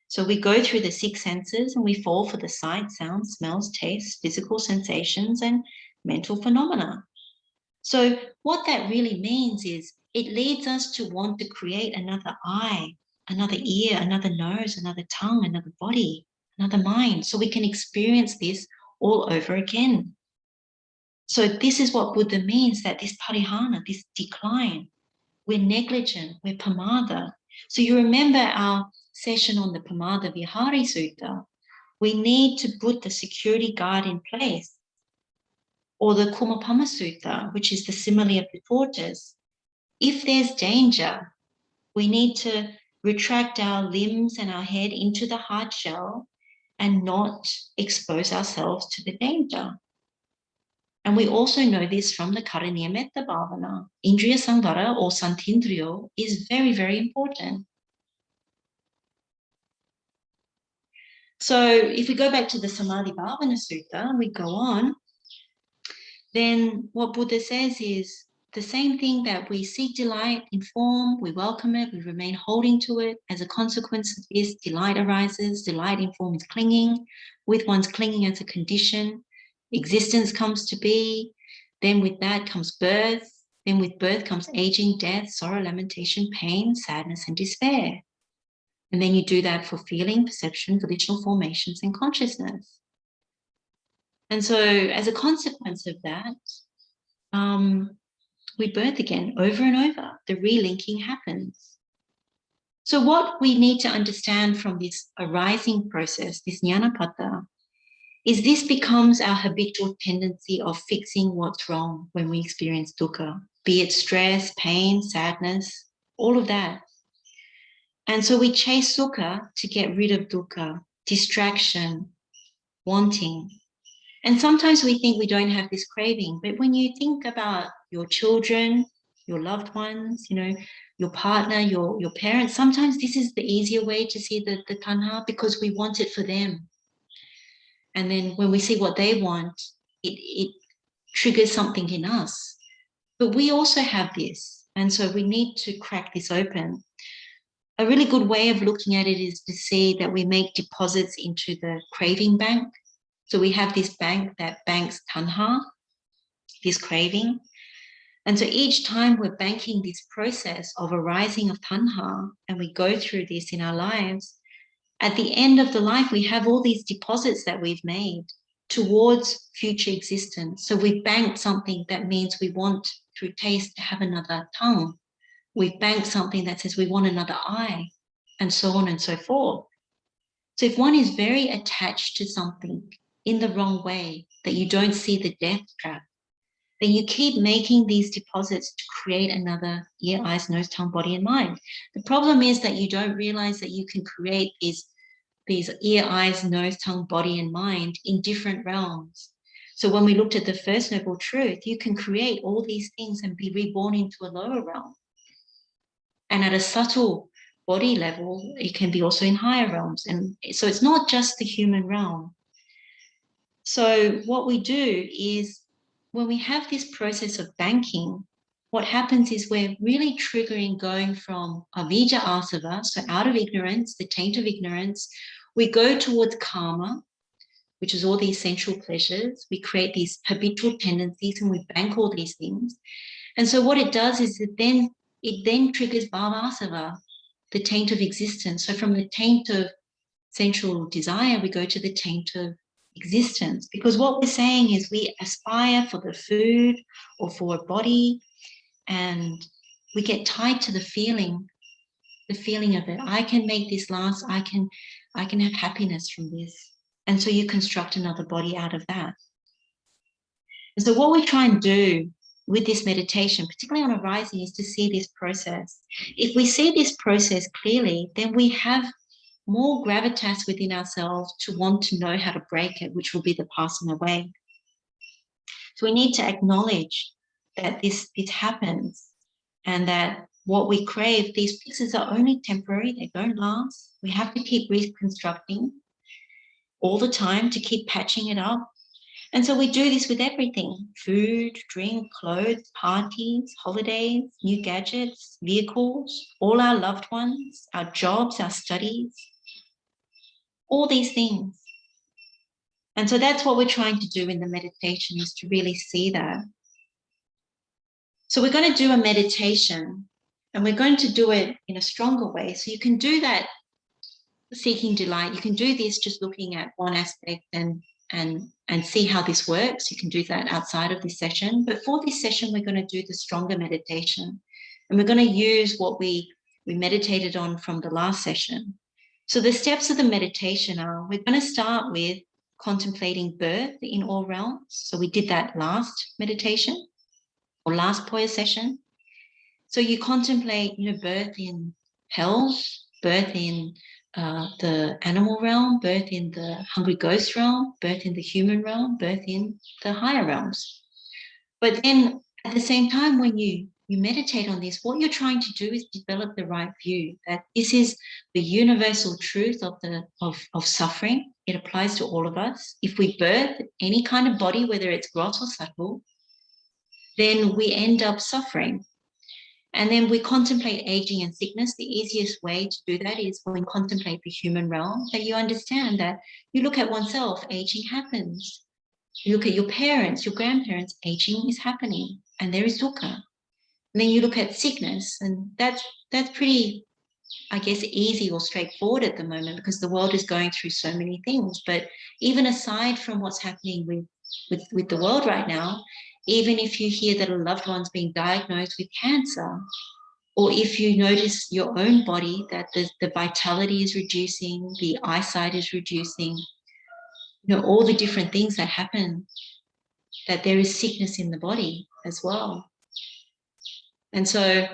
So we go through the 6 senses and we fall for the sight, sound, smells, tastes, physical sensations, and mental phenomena. So what that really means is it leads us to want to create another eye, another ear, another nose, another tongue, another body, another mind, so we can experience this all over again. So this is what Buddha means, that this parihana, this decline, we're negligent, we're pamada. So you remember our session on the Samādhi-bhāvanā Sutta, we need to put the security guard in place. Or the Kumapama Sutta, which is the simile of the tortoise. If there's danger, we need to retract our limbs and our head into the hard shell and not expose ourselves to the danger. And we also know this from the Karaniya Metta Bhavana. Indriya Samvara or Santindriyo is very, very important. So if we go back to the Samādhi-bhāvanā Sutta, we go on, then what Buddha says is the same thing, that we seek delight in form, we welcome it, we remain holding to it. As a consequence of this, delight arises. Delight in form is clinging. With one's clinging as a condition, existence comes to be. Then with that comes birth. Then with birth comes aging, death, sorrow, lamentation, pain, sadness, and despair. And then you do that for feeling, perception, volitional formations, and consciousness. And so as a consequence of that, we birth again over and over. The relinking happens. So what we need to understand from this arising process, this jnanapata, is this becomes our habitual tendency of fixing what's wrong when we experience dukkha, be it stress, pain, sadness, all of that. And so we chase sukha to get rid of dukkha, distraction, wanting. And sometimes we think we don't have this craving, but when you think about your children, your loved ones, your partner, your parents, sometimes this is the easier way to see the tanha, because we want it for them. And then when we see what they want, it triggers something in us. But we also have this, and so we need to crack this open. A really good way of looking at it is to see that we make deposits into the craving bank. So we have this bank that banks tanha, this craving. And so each time we're banking this process of arising of tanha, and we go through this in our lives, at the end of the life, we have all these deposits that we've made towards future existence. So we've banked something that means we want, through taste, to have another tongue. We've banked something that says we want another eye, and so on and so forth. So if one is very attached to something in the wrong way, that you don't see the death trap, then you keep making these deposits to create another ear, eyes, nose, tongue, body, and mind. The problem is that you don't realize that you can create these ear, eyes, nose, tongue, body, and mind in different realms. So when we looked at the first noble truth, you can create all these things and be reborn into a lower realm. And at a subtle body level, it can be also in higher realms. And so it's not just the human realm. So what we do is, when we have this process of banking, what happens is we're really triggering going from avijja asava, so out of ignorance, the taint of ignorance, we go towards karma, which is all these sensual pleasures. We create these habitual tendencies and we bank all these things. And so what it does is it then triggers bhavasava, the taint of existence. So from the taint of sensual desire, we go to the taint of existence, because what we're saying is we aspire for the food or for a body, and we get tied to the feeling of it. I can make this last, I can have happiness from this. And so you construct another body out of that. And so what we try and do with this meditation, particularly on arising, is to see this process. If we see this process clearly, then we have more gravitas within ourselves to want to know how to break it, which will be the passing away. So we need to acknowledge that this happens, and that what we crave, these fixes are only temporary, they don't last. We have to keep reconstructing all the time to keep patching it up. And so we do this with everything: food, drink, clothes, parties, holidays, new gadgets, vehicles, all our loved ones, our jobs, our studies, all these things. And so that's what we're trying to do in the meditation, is to really see that. So we're going to do a meditation, and we're going to do it in a stronger way. So you can do that seeking delight. You can do this just looking at one aspect and see how this works. You can do that outside of this session. But for this session, we're going to do the stronger meditation. And we're going to use what we meditated on from the last session. So the steps of the meditation are, we're going to start with contemplating birth in all realms. So we did that last meditation or last Poya session. So you contemplate, birth in hell, birth in the animal realm, birth in the hungry ghost realm, birth in the human realm, birth in the higher realms. But then at the same time, when you meditate on this, what you're trying to do is develop the right view, that this is the universal truth of suffering. It applies to all of us. If we birth any kind of body, whether it's gross or subtle, then we end up suffering. And then we contemplate aging and sickness. The easiest way to do that is when you contemplate the human realm, that you understand that you look at oneself, aging happens. You look at your parents, your grandparents, aging is happening, and there is dukkha. And then you look at sickness, and that's pretty, I guess, easy or straightforward at the moment, because the world is going through so many things. But even aside from what's happening with the world right now, even if you hear that a loved one's being diagnosed with cancer, or if you notice your own body, that the vitality is reducing, the eyesight is reducing, all the different things that happen, that there is sickness in the body as well. And so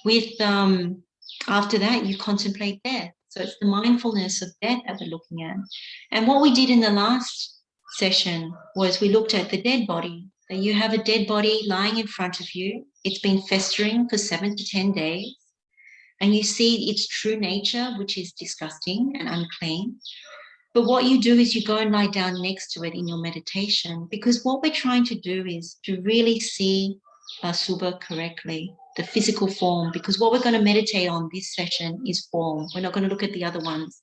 with after that, you contemplate death. So it's the mindfulness of death that we're looking at. And what we did in the last session was we looked at the dead body. That you have a dead body lying in front of you. It's been festering for 7 to 10 days. And you see its true nature, which is disgusting and unclean. But what you do is you go and lie down next to it in your meditation, because what we're trying to do is to really see Subha correctly, the physical form, because what we're going to meditate on this session is form. We're not going to look at the other ones.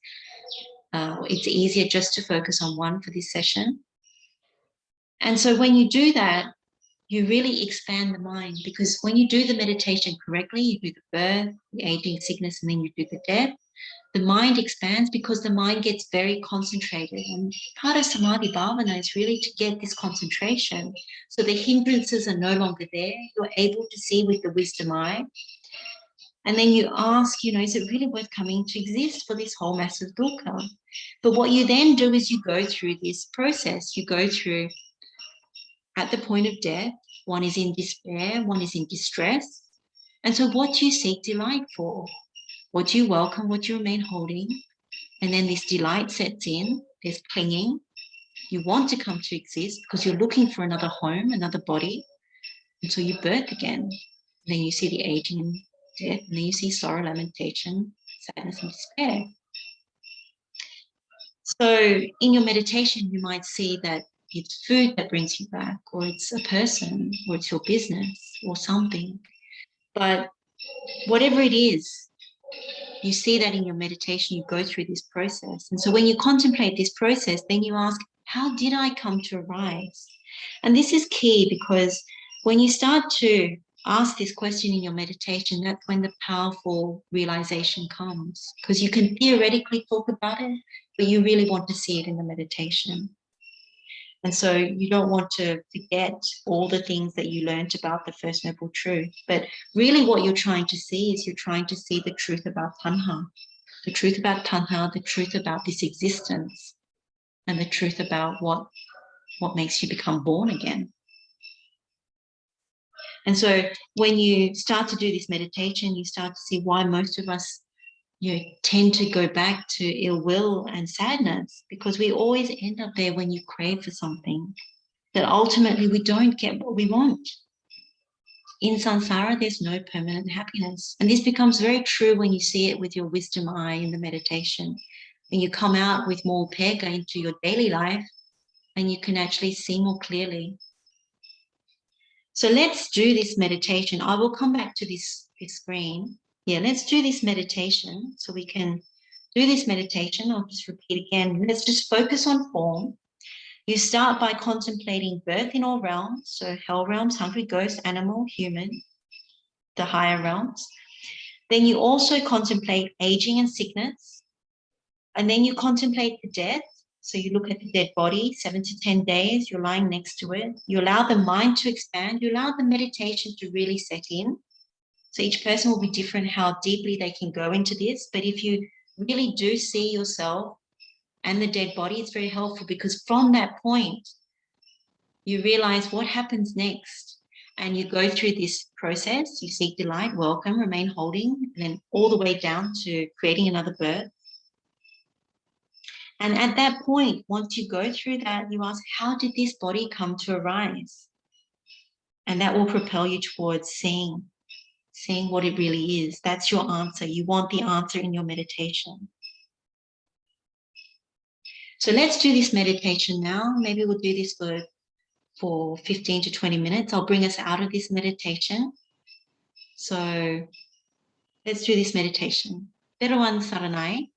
It's easier just to focus on one for this session. And so when you do that, you really expand the mind, because when you do the meditation correctly, you do the birth, the aging, sickness, and then you do the death, the mind expands, because the mind gets very concentrated. And part of Samādhi-bhāvanā is really to get this concentration. So the hindrances are no longer there. You're able to see with the wisdom eye. And then you ask, is it really worth coming to exist for this whole massive dukkha? But what you then do is you go through this process. You go through, at the point of death, one is in despair, one is in distress. And so what do you seek delight for? What do you welcome? What do you remain holding? And then this delight sets in. There's clinging. You want to come to exist because you're looking for another home, another body. And so you birth again. And then you see the aging and death. And then you see sorrow, lamentation, sadness, and despair. So in your meditation, you might see that it's food that brings you back, or it's a person, or it's your business, or something. But whatever it is, you see that in your meditation, you go through this process. And so when you contemplate this process, then you ask, how did I come to arise? And this is key, because when you start to ask this question in your meditation, that's when the powerful realization comes, because you can theoretically talk about it, but you really want to see it in the meditation. And so you don't want to forget all the things that you learned about the First Noble Truth. But really what you're trying to see is you're trying to see the truth about Tanha, the truth about Tanha, the truth about this existence, and the truth about what makes you become born again. And so when you start to do this meditation, you start to see why most of us tend to go back to ill will and sadness, because we always end up there when you crave for something, that ultimately we don't get what we want. In samsara, there's no permanent happiness. And this becomes very true when you see it with your wisdom eye in the meditation. When you come out with more pega into your daily life, and you can actually see more clearly. So let's do this meditation. I will come back to this screen. Yeah, let's do this meditation. So we can do this meditation. I'll just repeat again. Let's just focus on form. You start by contemplating birth in all realms, so hell realms, hungry ghost, animal, human, the higher realms. Then you also contemplate aging and sickness. And then you contemplate the death. So you look at the dead body, 7 to 10 days, you're lying next to it. You allow the mind to expand. You allow the meditation to really set in. So each person will be different how deeply they can go into this. But if you really do see yourself and the dead body, it's very helpful, because from that point, you realize what happens next. And you go through this process. You seek delight, welcome, remain holding, and then all the way down to creating another birth. And at that point, once you go through that, you ask, how did this body come to arise? And that will propel you towards seeing what it really is. That's your answer. You want the answer in your meditation. So let's do this meditation now. Maybe we'll do this for 15 to 20 minutes. I'll bring us out of this meditation. So let's do this meditation. Teruvan Saranai.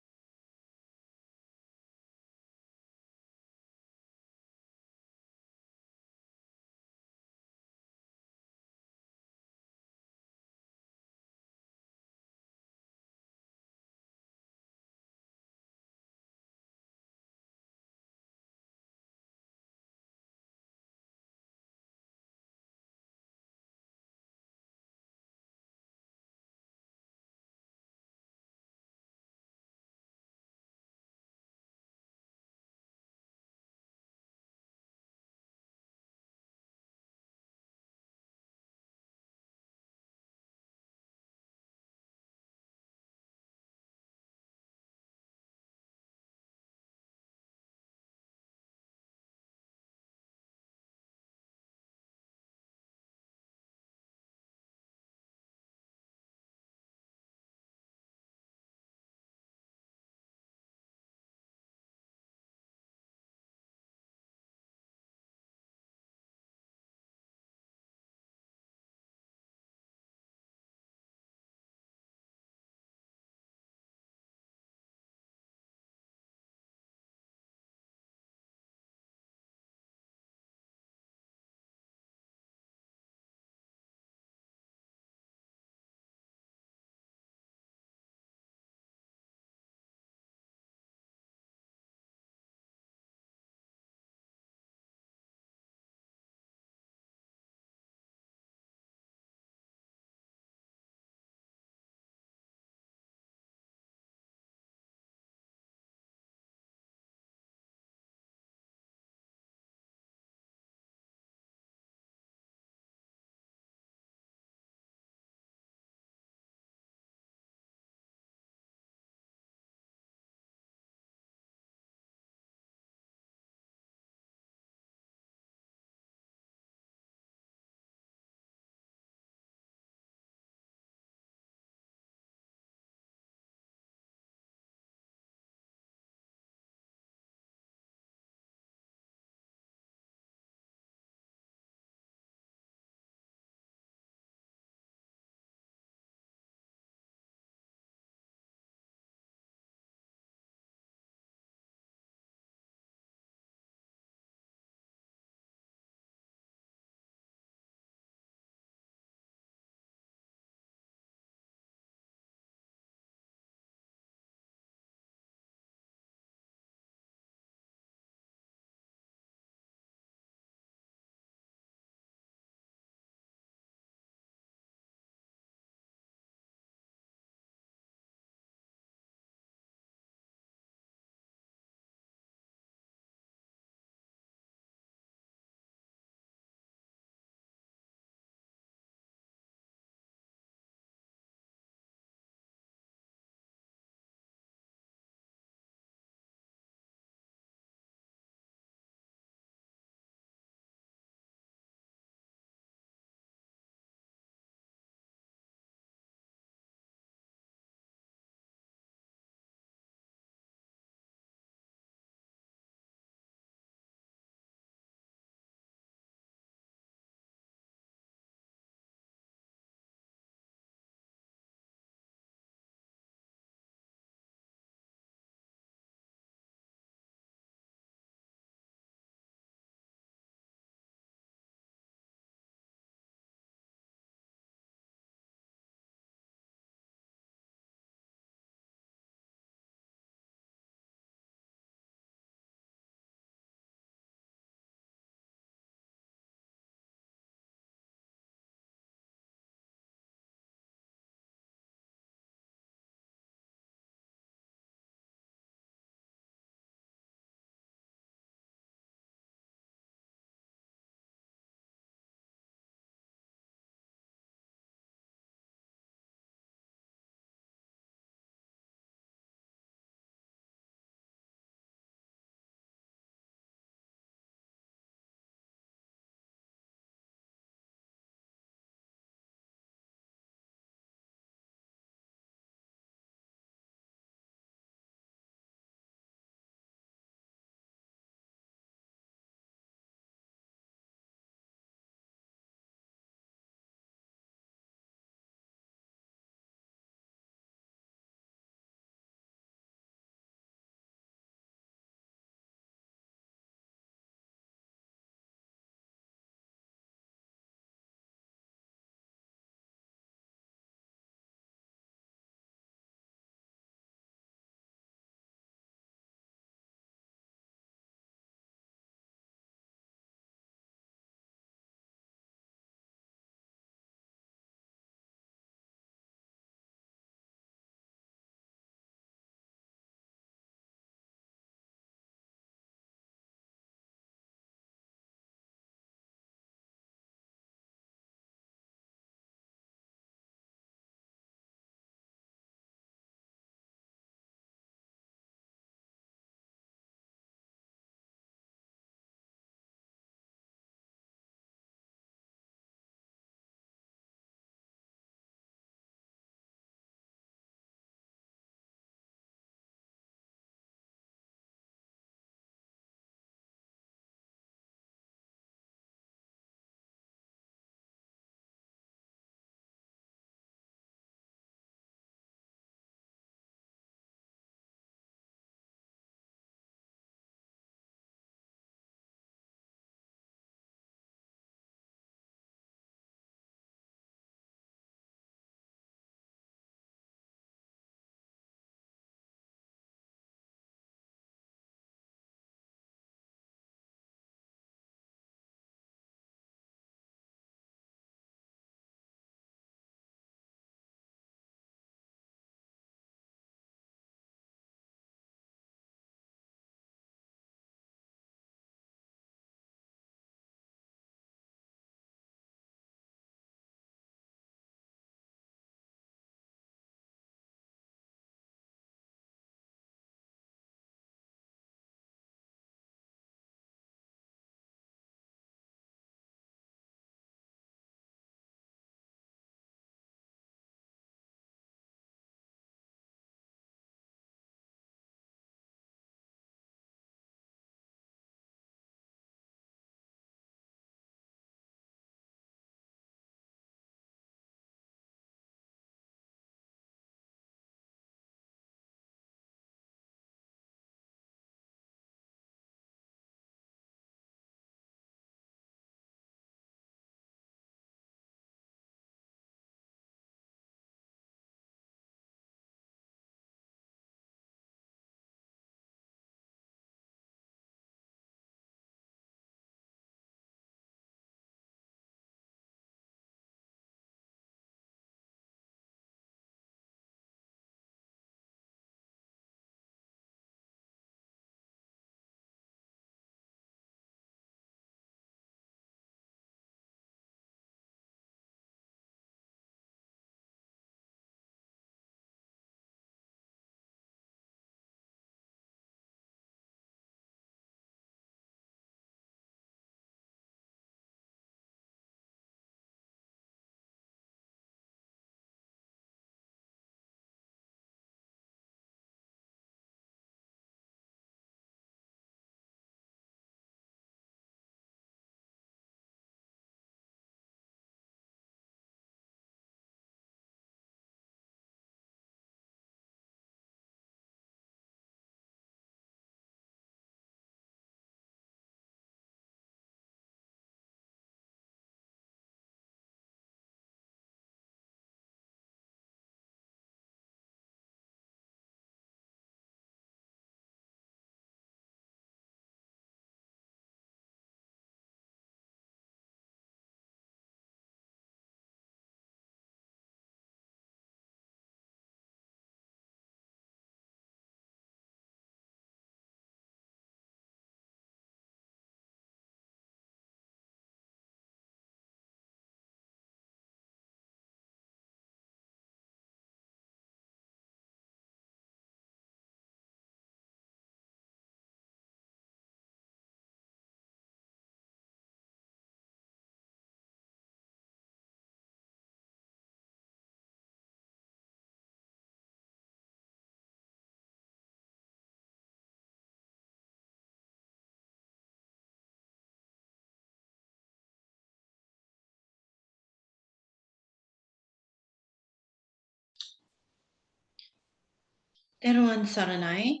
Teruan Saranai.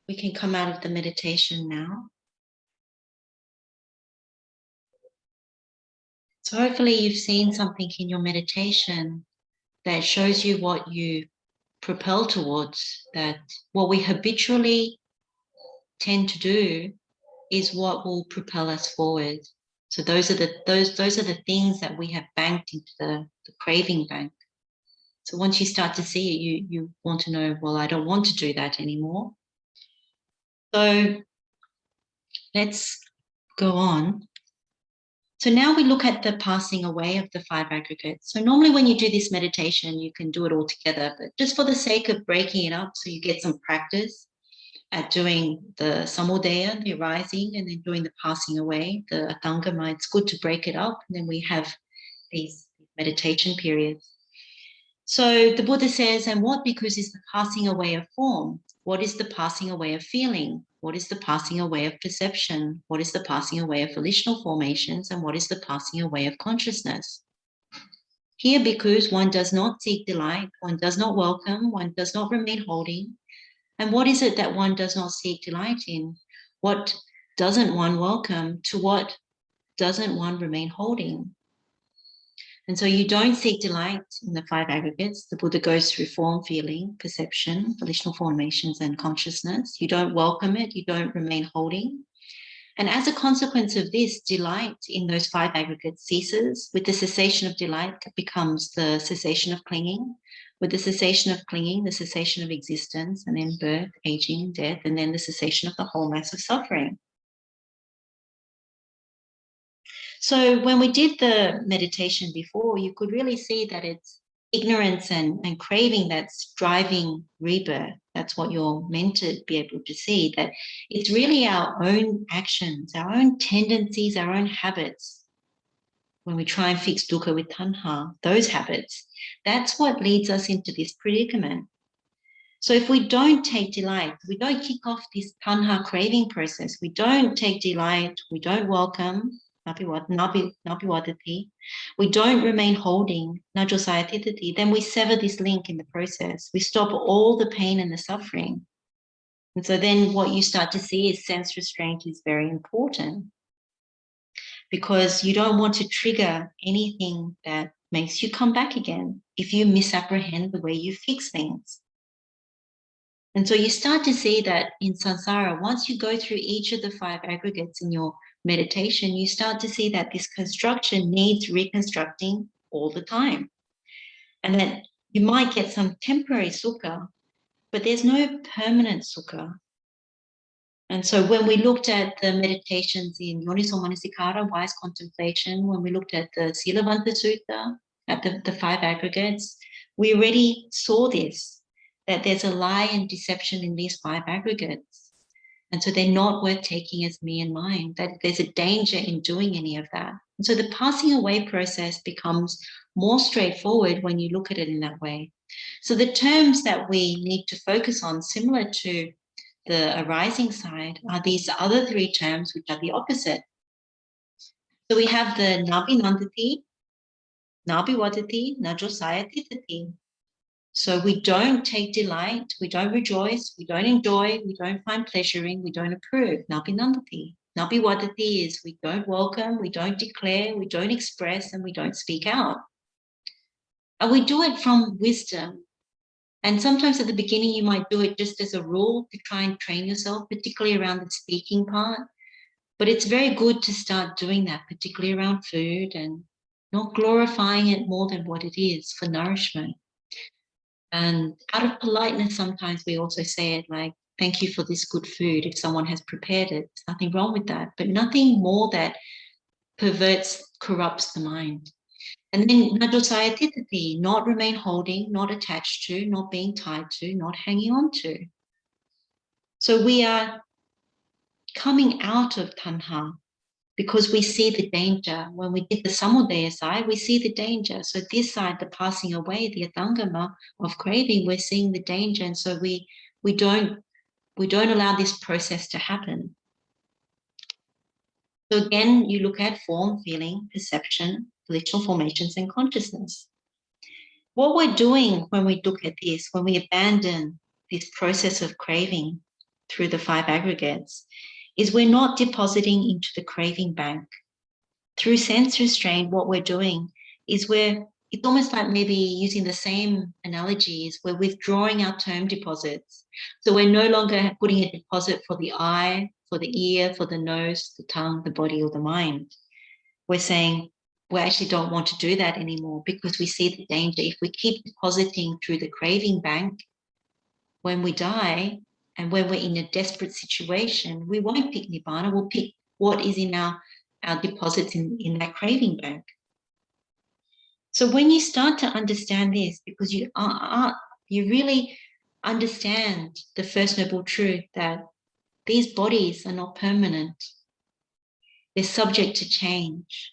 We can come out of the meditation now. So hopefully you've seen something in your meditation that shows you what you propel towards, that what we habitually tend to do is what will propel us forward. So those are the things that we have banked into the craving bank. So once you start to see it, you want to know, well, I don't want to do that anymore. So let's go on. So now we look at the passing away of the 5 aggregates. So normally when you do this meditation, you can do it all together, but just for the sake of breaking it up, so you get some practice at doing the samudaya, the arising, and then doing the passing away, the atangama, it's good to break it up. And then we have these meditation periods. So the Buddha says, and what because is the passing away of form? What is the passing away of feeling? What is the passing away of perception? What is the passing away of volitional formations? And what is the passing away of consciousness? Here, because one does not seek delight, one does not welcome, one does not remain holding. And what is it that one does not seek delight in? What doesn't one welcome? To what doesn't one remain holding? And so you don't seek delight in the 5 aggregates. The Buddha goes through form, feeling, perception, volitional formations, and consciousness. You don't welcome it. You don't remain holding. And as a consequence of this, delight in those 5 aggregates ceases. With the cessation of delight becomes the cessation of clinging. With the cessation of clinging, the cessation of existence, and then birth, aging, death, and then the cessation of the whole mass of suffering. So when we did the meditation before, you could really see that it's ignorance and craving that's driving rebirth. That's what you're meant to be able to see, that it's really our own actions, our own tendencies, our own habits. When we try and fix dukkha with tanha, those habits, that's what leads us into this predicament. So if we don't take delight, we don't kick off this tanha craving process, we don't take delight, we don't welcome, nabiwadati, we don't remain holding, ajjhosaya-titthati, then we sever this link in the process. We stop all the pain and the suffering. And so then what you start to see is sense restraint is very important, because you don't want to trigger anything that makes you come back again if you misapprehend the way you fix things. And so you start to see that in samsara, once you go through each of the 5 aggregates in your meditation, you start to see that this construction needs reconstructing all the time. And that you might get some temporary sukha, but there's no permanent sukha. And so when we looked at the meditations in Yoniso Manasikara, wise contemplation, when we looked at the Silavanta Sutta, at the 5 aggregates, we already saw this, that there's a lie and deception in these 5 aggregates. And so they're not worth taking as me and mine, that there's a danger in doing any of that. And so the passing away process becomes more straightforward when you look at it in that way. So the terms that we need to focus on, similar to the arising side, are these other 3 terms, which are the opposite. So we have the nabinandati, nabiwadati, ajjhosaya-titthati. So we don't take delight, we don't rejoice, we don't enjoy, we don't find pleasuring, we don't approve. Nabinandati. Nabiwadati is we don't welcome, we don't declare, we don't express, and we don't speak out. And we do it from wisdom. And sometimes at the beginning, you might do it just as a rule to try and train yourself, particularly around the speaking part. But it's very good to start doing that, particularly around food, and not glorifying it more than what it is for nourishment. And out of politeness, sometimes we also say it like, thank you for this good food. If someone has prepared it, there's nothing wrong with that, but nothing more that perverts, corrupts the mind. And then ajjhosaya-titthati, not remain holding, not attached to, not being tied to, not hanging on to. So we are coming out of tanha because we see the danger. When we did the samudaya side, we see the danger. So this side, the passing away, the atangama of craving, we're seeing the danger. And so we don't allow this process to happen. So again, you look at form, feeling, perception, volitional formations, and consciousness. What we're doing when we look at this, when we abandon this process of craving through the 5 aggregates is we're not depositing into the craving bank. Through sense restraint, what we're doing is it's almost like maybe using the same analogies, we're withdrawing our term deposits. So we're no longer putting a deposit for the eye, for the ear, for the nose, the tongue, the body, or the mind. We're saying we actually don't want to do that anymore because we see the danger. If we keep depositing through the craving bank, when we die and when we're in a desperate situation, we won't pick Nibbana, we'll pick what is in our deposits in that craving bank. So when you start to understand this, because you really understand the First Noble Truth that these bodies are not permanent, they're subject to change,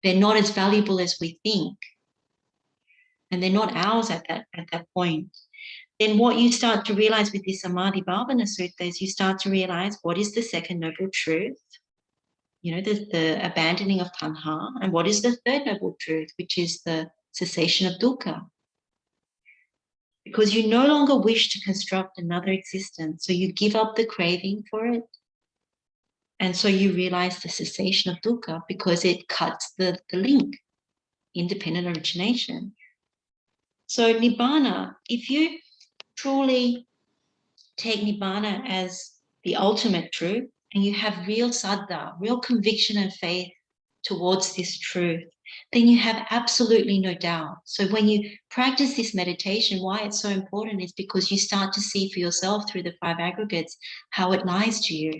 they're not as valuable as we think, and they're not ours at that point, then what you start to realize with this Samādhi-bhāvanā Sutta is you start to realize what is the second noble truth, the abandoning of Tanha, and what is the third noble truth, which is the cessation of dukkha. Because you no longer wish to construct another existence, so you give up the craving for it, and so you realize the cessation of dukkha because it cuts the link, independent origination. So Nibbana, if you truly take Nibbana as the ultimate truth, and you have real saddha, real conviction and faith towards this truth, then you have absolutely no doubt. So when you practice this meditation, why it's so important is because you start to see for yourself through the 5 aggregates how it lies to you.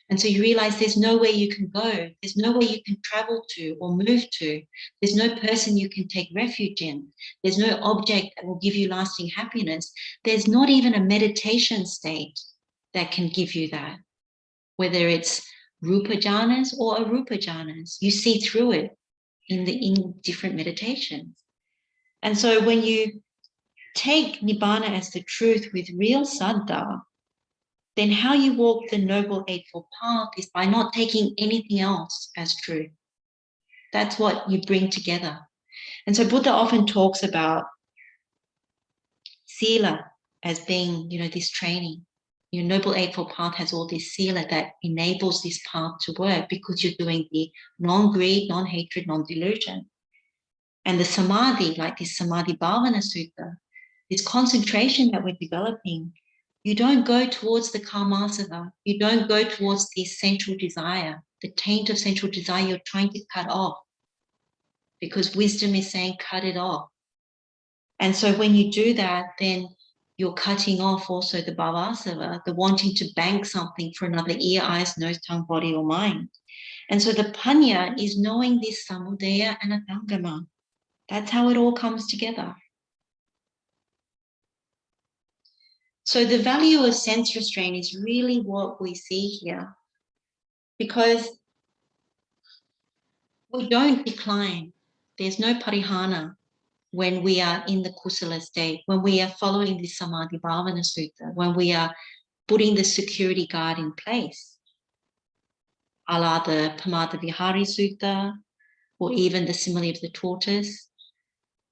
And so you realize there's nowhere you can go. There's nowhere you can travel to or move to. There's no person you can take refuge in. There's no object that will give you lasting happiness. There's not even a meditation state that can give you that. Whether it's rupa jhanas or arupa jhanas, you see through it in different meditations. And so when you take Nibbana as the truth with real saddha, then how you walk the Noble Eightfold Path is by not taking anything else as truth. That's what you bring together. And so Buddha often talks about sila as being, this training. Your Noble Eightfold Path has all this sila that enables this path to work because you're doing the non-greed, non-hatred, non-delusion. And the samadhi, like this Samādhi-bhāvanā Sutta, this concentration that we're developing, you don't go towards the karmasava. You don't go towards this sensual desire, the taint of sensual desire you're trying to cut off, because wisdom is saying cut it off. And so when you do that, then you're cutting off also the bhavasava, the wanting to bank something for another ear, eyes, nose, tongue, body, or mind. And so the panya is knowing this samudaya and atangama. That's how it all comes together. So the value of sense restraint is really what we see here, because we don't decline. There's no parihana when we are in the kusala state, when we are following the Samādhi-bhāvanā Sutta, when we are putting the security guard in place, a la the Pamadha-vihari Sutta, or even the simile of the tortoise.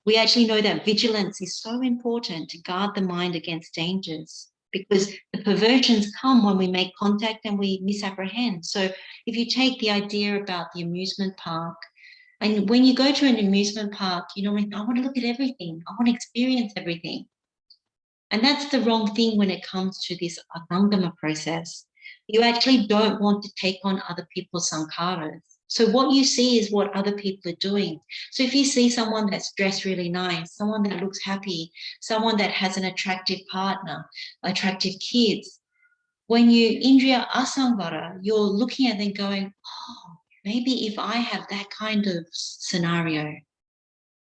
We actually know that vigilance is so important to guard the mind against dangers, because the perversions come when we make contact and we misapprehend. So if you take the idea about the amusement park, and when you go to an amusement park, I want to look at everything. I want to experience everything. And that's the wrong thing when it comes to this atangama process. You actually don't want to take on other people's sankharas. So what you see is what other people are doing. So if you see someone that's dressed really nice, someone that looks happy, someone that has an attractive partner, attractive kids, when you indriya asangvara, you're looking at them going, oh, maybe if I have that kind of scenario,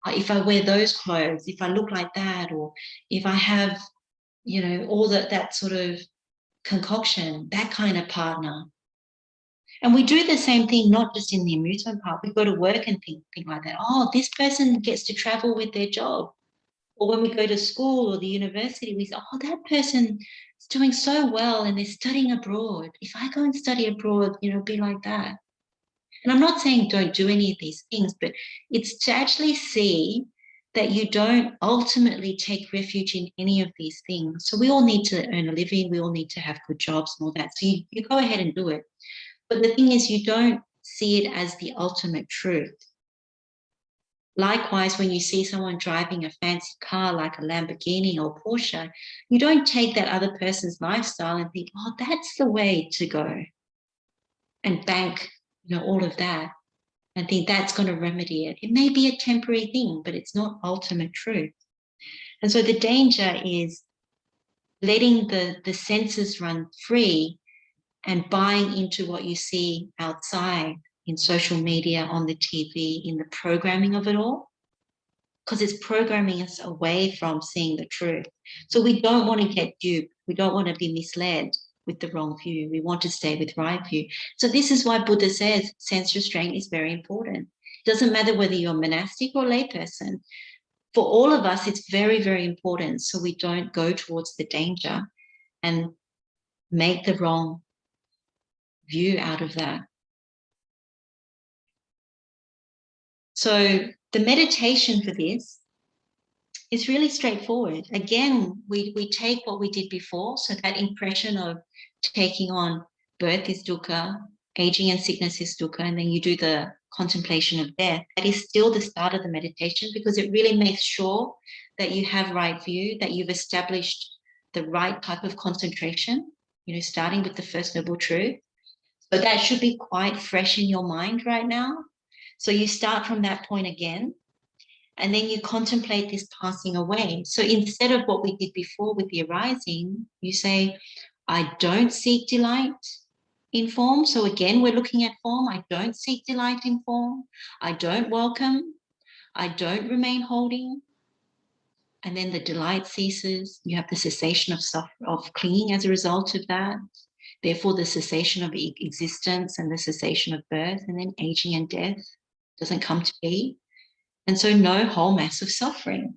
if I wear those clothes, if I look like that, or if I have, all that sort of concoction, that kind of partner. And we do the same thing, not just in the amusement park. We go to work and think like that. Oh, this person gets to travel with their job. Or when we go to school or the university, we say, oh, that person is doing so well and they're studying abroad. If I go and study abroad, be like that. And I'm not saying don't do any of these things, but it's to actually see that you don't ultimately take refuge in any of these things. So we all need to earn a living. We all need to have good jobs and all that. So you go ahead and do it. But the thing is, you don't see it as the ultimate truth. Likewise, when you see someone driving a fancy car like a Lamborghini or Porsche, you don't take that other person's lifestyle and think, oh, that's the way to go, and bank, all of that, and think that's going to remedy it. It may be a temporary thing, but it's not ultimate truth. And so the danger is letting the senses run free and buying into what you see outside in social media, on the TV, in the programming of it all, because it's programming us away from seeing the truth. So we don't want to get duped. We don't want to be misled with the wrong view. We want to stay with right view. So this is why Buddha says sense restraint is very important. It doesn't matter whether you're a monastic or layperson. For all of us, it's very, very important so we don't go towards the danger and make the wrong view out of that. So the meditation for this is really straightforward. Again, we take what we did before, so that impression of taking on birth is dukkha, aging and sickness is dukkha, and then you do the contemplation of death. That is still the start of the meditation, because it really makes sure that you have right view, that you've established the right type of concentration, starting with the First Noble Truth. So that should be quite fresh in your mind right now. So you start from that point again, and then you contemplate this passing away. So instead of what we did before with the arising, you say, I don't seek delight in form. So again, we're looking at form. I don't seek delight in form. I don't welcome. I don't remain holding. And then the delight ceases. You have the cessation of clinging as a result of that. Therefore, the cessation of existence and the cessation of birth, and then aging and death doesn't come to be. And so no whole mass of suffering.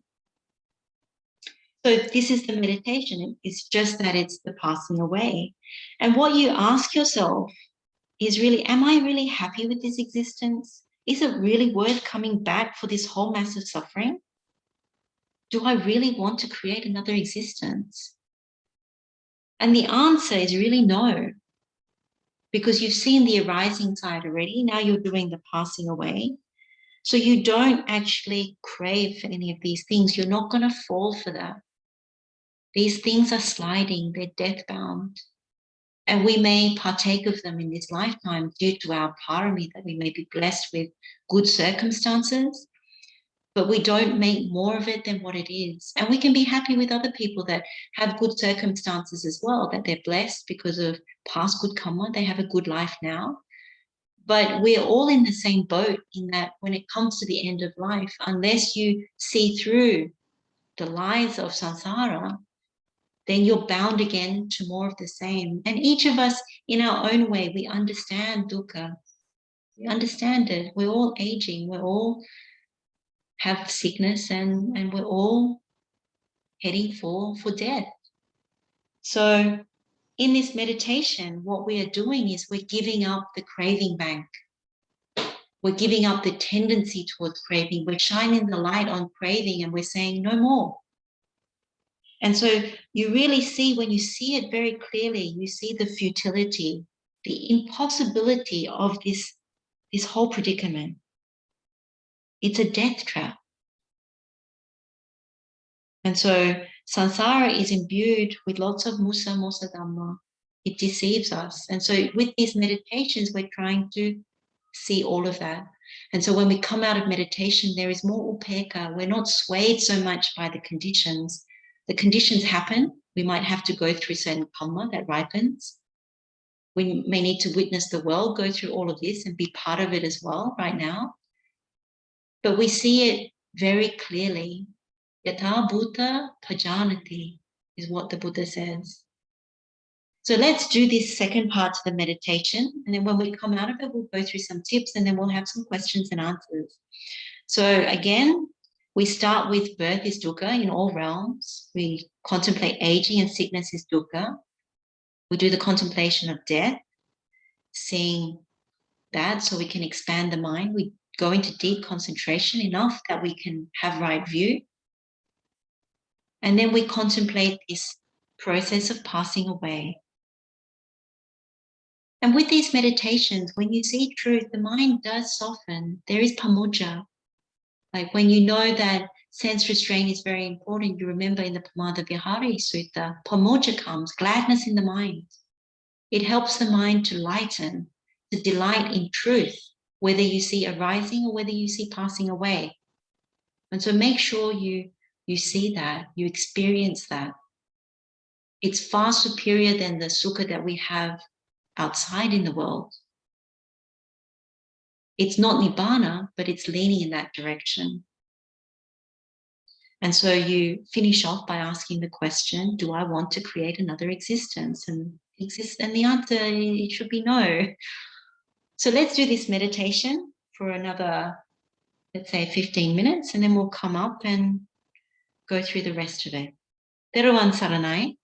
So this is the meditation. It's just that it's the passing away. And what you ask yourself is really, am I really happy with this existence? Is it really worth coming back for this whole mass of suffering? Do I really want to create another existence? And the answer is really no, because you've seen the arising side already. Now you're doing the passing away. So you don't actually crave for any of these things. You're not going to fall for that. These things are sliding, they're death-bound. And we may partake of them in this lifetime due to our parami, that we may be blessed with good circumstances, but we don't make more of it than what it is. And we can be happy with other people that have good circumstances as well, that they're blessed because of past good karma, they have a good life now. But we're all in the same boat in that when it comes to the end of life, unless you see through the lies of samsara, then you're bound again to more of the same. And each of us, in our own way, we understand dukkha. We understand it. We're all aging. We all have sickness, and we're all heading for death. So in this meditation, what we are doing is we're giving up the craving bank. We're giving up the tendency towards craving. We're shining the light on craving, and we're saying no more. And so you really see, when you see it very clearly, you see the futility, the impossibility of this whole predicament. It's a death trap. And so samsara is imbued with lots of musa dhamma. It deceives us. And so with these meditations, we're trying to see all of that. And so when we come out of meditation, there is more upekkha. We're not swayed so much by the conditions. The conditions happen. We might have to go through certain karma that ripens. We may need to witness the world go through all of this and be part of it as well right now. But we see it very clearly. Yatha bhuta pajanati is what the Buddha says. So let's do this second part to the meditation. And then when we come out of it, we'll go through some tips, and then we'll have some questions and answers. So again, we start with birth is dukkha in all realms. We contemplate aging and sickness is dukkha. We do the contemplation of death, seeing that so we can expand the mind. We go into deep concentration enough that we can have right view. And then we contemplate this process of passing away. And with these meditations, when you see truth, the mind does soften. There is pamojja. Like when you know that sense restraint is very important, you remember in the Samādhi-bhāvanā Sutta, pamojja comes, gladness in the mind. It helps the mind to lighten, to delight in truth, whether you see arising or whether you see passing away. And so make sure you see that, you experience that. It's far superior than the sukha that we have outside in the world. It's not nibbana, but it's leaning in that direction. And so you finish off by asking the question, do I want to create another existence? And the answer, it should be no. So let's do this meditation for another, let's say 15 minutes, and then we'll come up and go through the rest of it. Teruvan saranai.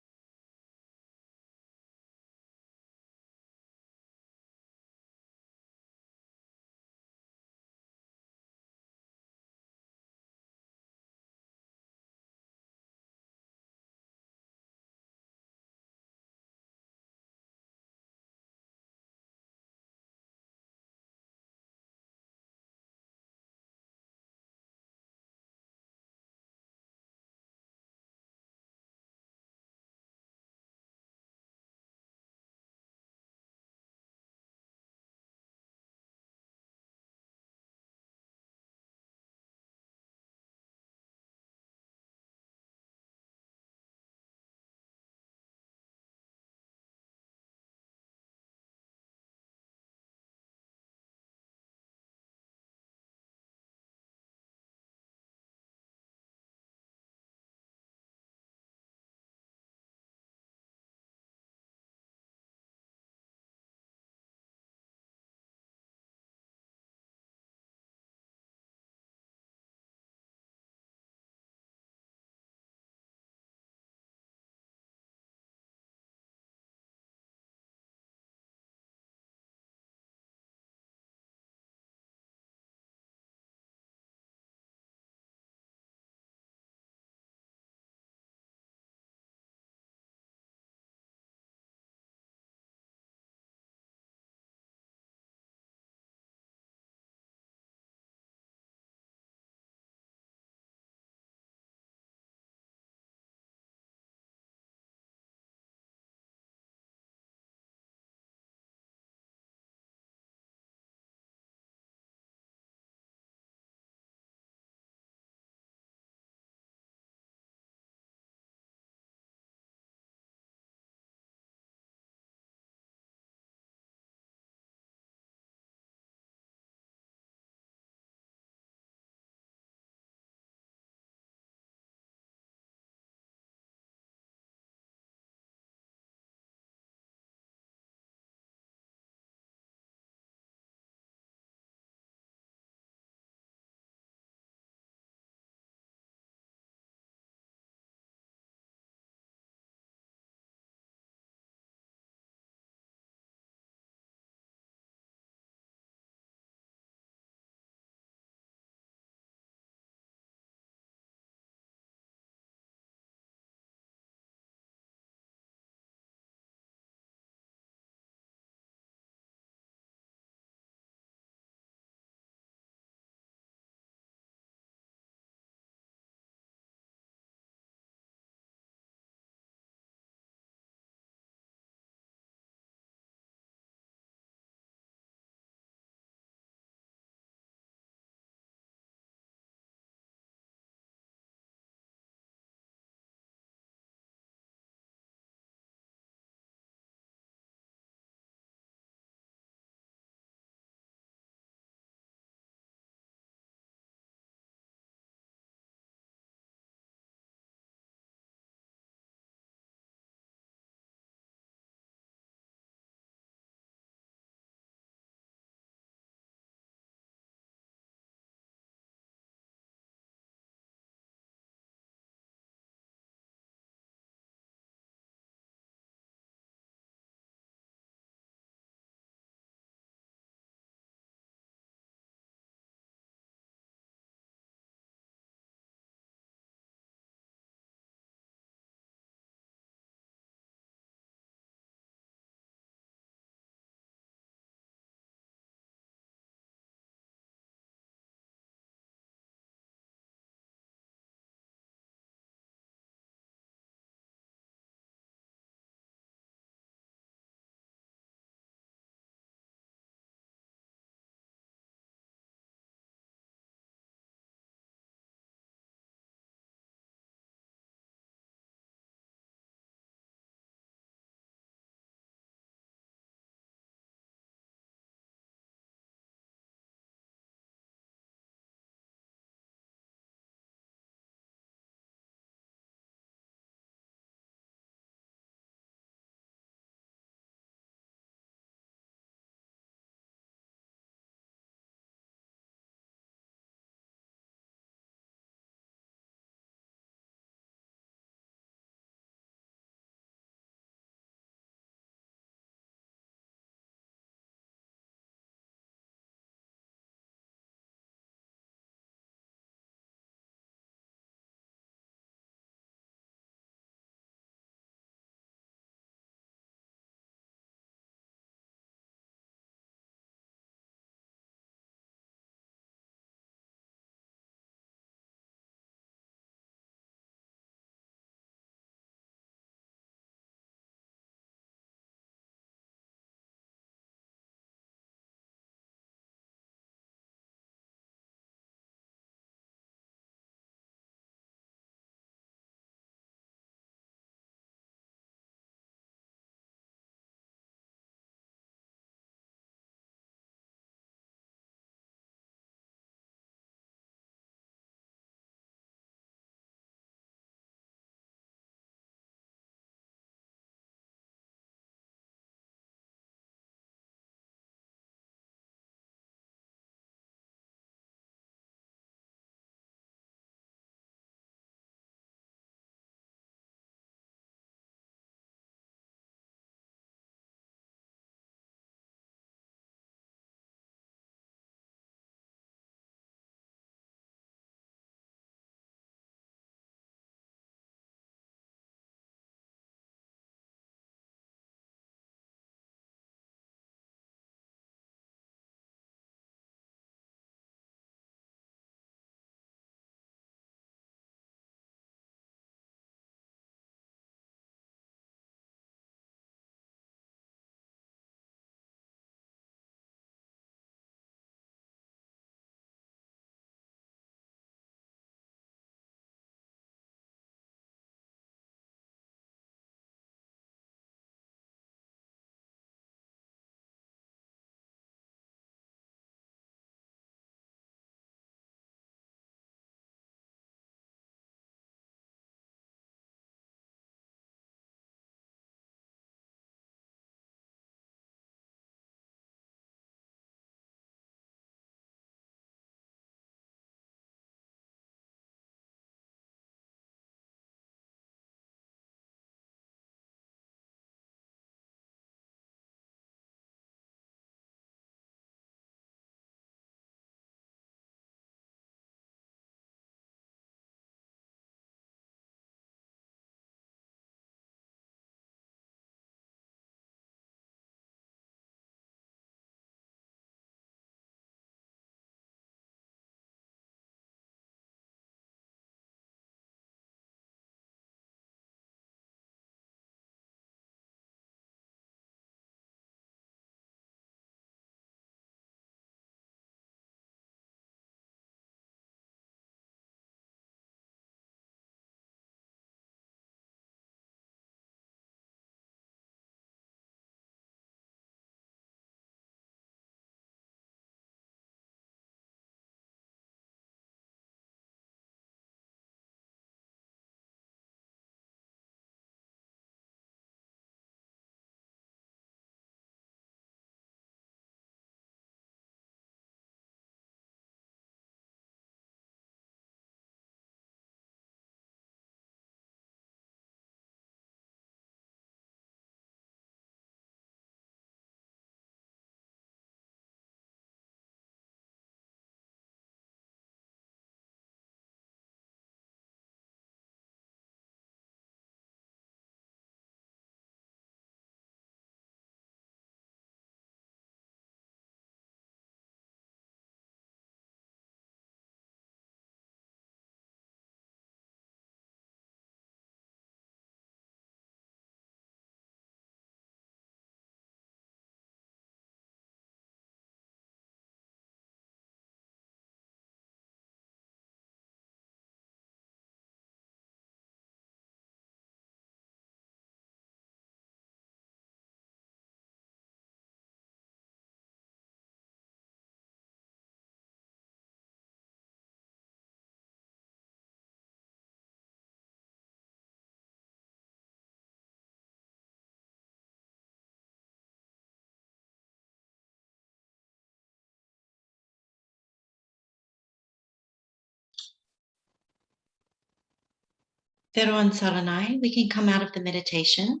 Teruan Saranai, we can come out of the meditation.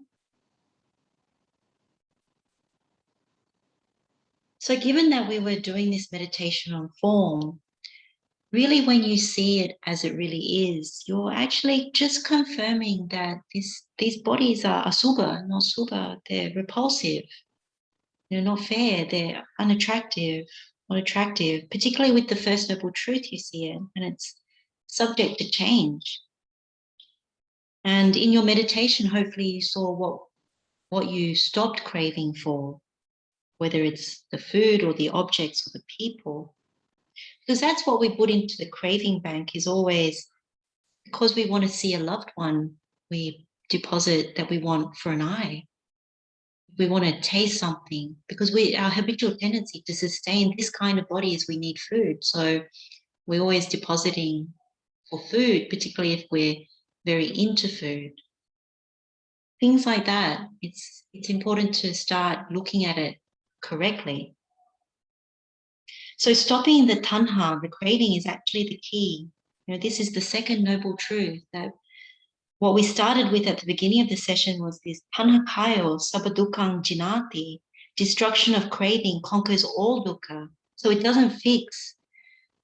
So given that we were doing this meditation on form, really when you see it as it really is, you're actually just confirming that these bodies are asubha, not subha. They're repulsive. They're not fair. They're unattractive, not attractive, particularly with the first noble truth you see it, and it's subject to change. And in your meditation, hopefully you saw what you stopped craving for, whether it's the food or the objects or the people. Because that's what we put into the craving bank, is always because we want to see a loved one, we deposit that we want for an eye. We want to taste something, because our habitual tendency to sustain this kind of body is we need food. So we're always depositing for food, particularly if we're very into food. Things like that, it's important to start looking at it correctly. So stopping the tanha, the craving, is actually the key. This is the second noble truth, that what we started with at the beginning of the session was this tanha kayo sabbadukkhaṃ jinati, destruction of craving conquers all dukkha. So it doesn't fix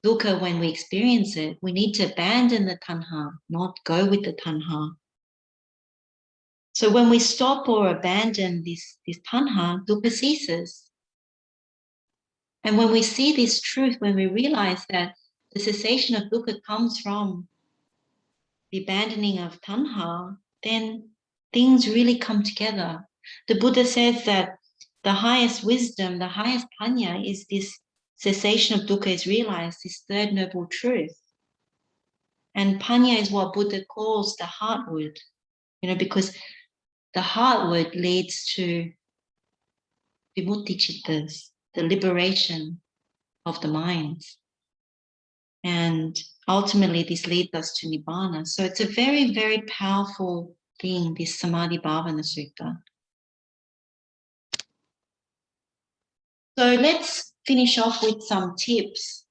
dukkha when we experience it. We need to abandon the tanha, not go with the tanha. So when we stop or abandon this tanha, dukkha ceases. And when we see this truth, when we realize that the cessation of dukkha comes from the abandoning of tanha, then things really come together. The Buddha says that the highest wisdom, the highest panya, is this cessation of dukkha is realized, this third noble truth. And panya is what Buddha calls the heartwood, because the heartwood leads to vimutti chittas, the liberation of the minds. And ultimately, this leads us to nibbana. So it's a very, very powerful thing, this Samādhi-bhāvanā Sutta. So let's finish off with some tips,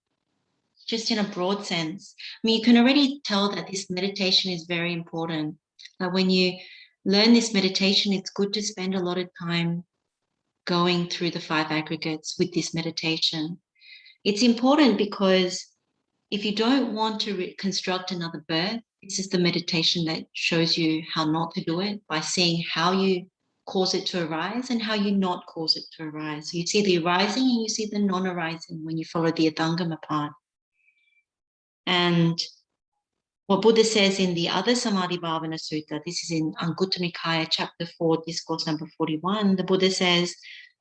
just in a broad sense. I mean, you can already tell that this meditation is very important. When you learn this meditation, it's good to spend a lot of time going through the 5 aggregates with this meditation. It's important because if you don't want to construct another birth, this is the meditation that shows you how not to do it, by seeing how you cause it to arise and how you not cause it to arise. So you see the arising and you see the non-arising when you follow the Adangama path. And what Buddha says in the other Samādhi-bhāvanā Sutta, this is in Anguttara Nikāya, chapter 4, discourse number 41, the Buddha says,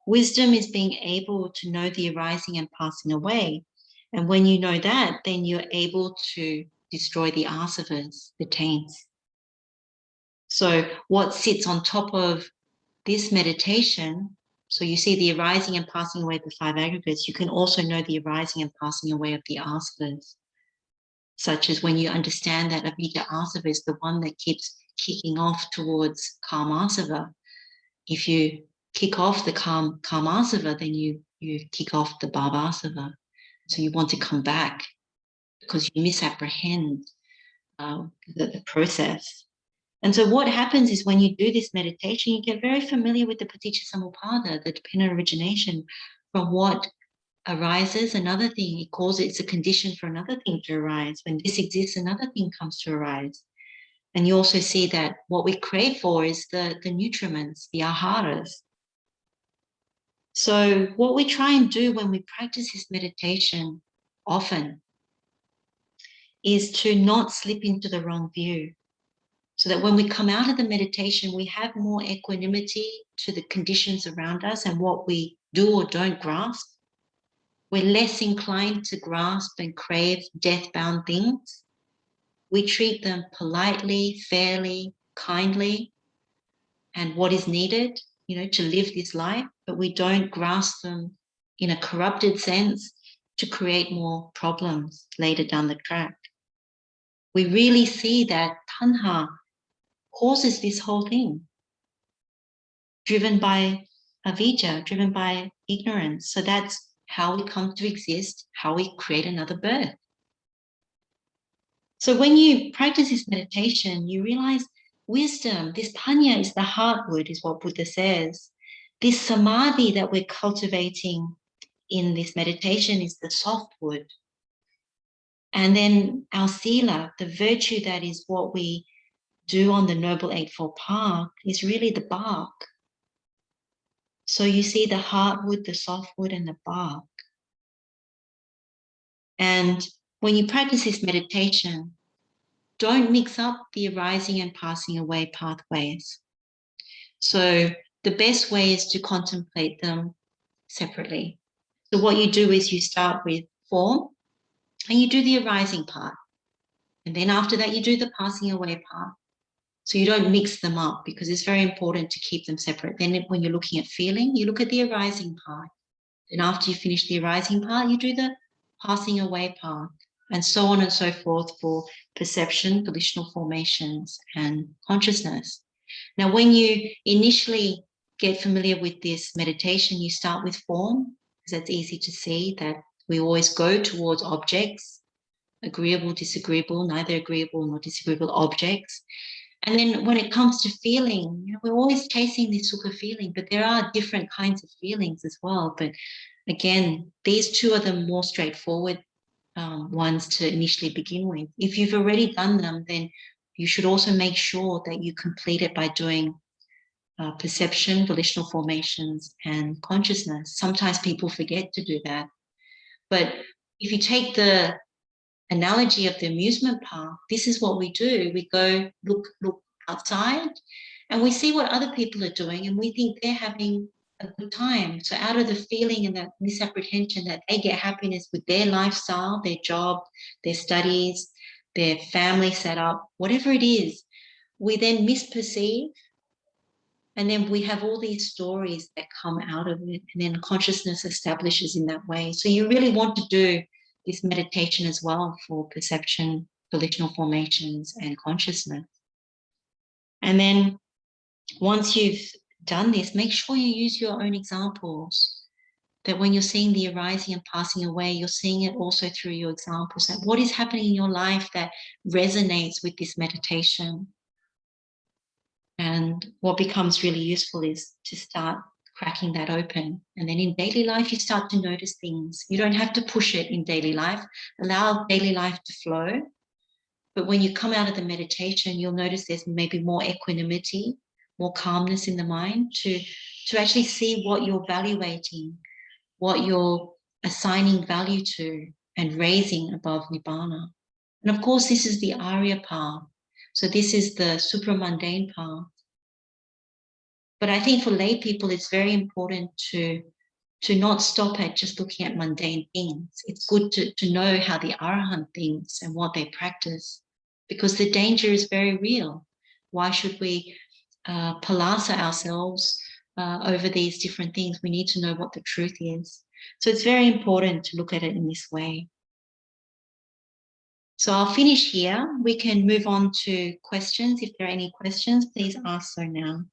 wisdom is being able to know the arising and passing away. And when you know that, then you're able to destroy the asavas, the taints. So what sits on top of this meditation, so you see the arising and passing away of the 5 aggregates, you can also know the arising and passing away of the asavas, such as when you understand that avijja asava is the one that keeps kicking off towards kamasava. If you kick off the kamasava, then you kick off the bhavasava. So you want to come back because you misapprehend the process. And so what happens is when you do this meditation, you get very familiar with the paticca-samuppada, the dependent origination from what arises, another thing. It calls it's a condition for another thing to arise. When this exists, another thing comes to arise. And you also see that what we crave for is the nutriments, the aharas. So what we try and do when we practice this meditation often is to not slip into the wrong view, so that when we come out of the meditation, we have more equanimity to the conditions around us and what we do or don't grasp. We're less inclined to grasp and crave death-bound things. We treat them politely, fairly, kindly, and what is needed, to live this life, but we don't grasp them in a corrupted sense to create more problems later down the track. We really see that tanha causes this whole thing, driven by avijja, driven by ignorance. So that's how we come to exist, how we create another birth. So when you practice this meditation, you realize wisdom, this panya is the heartwood, is what Buddha says. This samadhi that we're cultivating in this meditation is the softwood. And then our sila, the virtue that is what we do on the Noble Eightfold Path, is really the bark. So you see the hardwood, the softwood, and the bark. And when you practice this meditation, don't mix up the arising and passing away pathways. So the best way is to contemplate them separately. So what you do is you start with form and you do the arising part. And then after that, you do the passing away part. So you don't mix them up, because it's very important to keep them separate. Then when you're looking at feeling, you look at the arising part. And after you finish the arising part, you do the passing away part, and so on and so forth for perception, volitional formations, and consciousness. Now, when you initially get familiar with this meditation, you start with form, because that's easy to see that we always go towards objects, agreeable, disagreeable, neither agreeable nor disagreeable objects. And then when it comes to feeling, we're always chasing this sukha feeling, but there are different kinds of feelings as well. But again, these two are the more straightforward ones to initially begin with. If you've already done them, then you should also make sure that you complete it by doing perception, volitional formations, and consciousness. Sometimes people forget to do that. But if you take the analogy of the amusement park, this is what we do. We go look outside and we see what other people are doing, and we think they're having a good time. So out of the feeling and the misapprehension that they get happiness with their lifestyle, their job, their studies, their family setup, whatever it is, we then misperceive. And then we have all these stories that come out of it, and then consciousness establishes in that way. So you really want to do this meditation as well for perception, volitional formations, and consciousness. And then once you've done this, make sure you use your own examples, that when you're seeing the arising and passing away, you're seeing it also through your examples. That what is happening in your life that resonates with this meditation? And what becomes really useful is to start cracking that open. And then in daily life, you start to notice things. You don't have to push it in daily life. Allow daily life to flow. But when you come out of the meditation, you'll notice there's maybe more equanimity, more calmness in the mind to actually see what you're evaluating, what you're assigning value to and raising above Nibbana. And of course, this is the Arya path. So this is the supramundane path. But I think for lay people, it's very important to not stop at just looking at mundane things. It's good to know how the Arahant thinks and what they practice, because the danger is very real. Why should we palasa ourselves over these different things? We need to know what the truth is. So it's very important to look at it in this way. So I'll finish here. We can move on to questions. If there are any questions, please ask so now.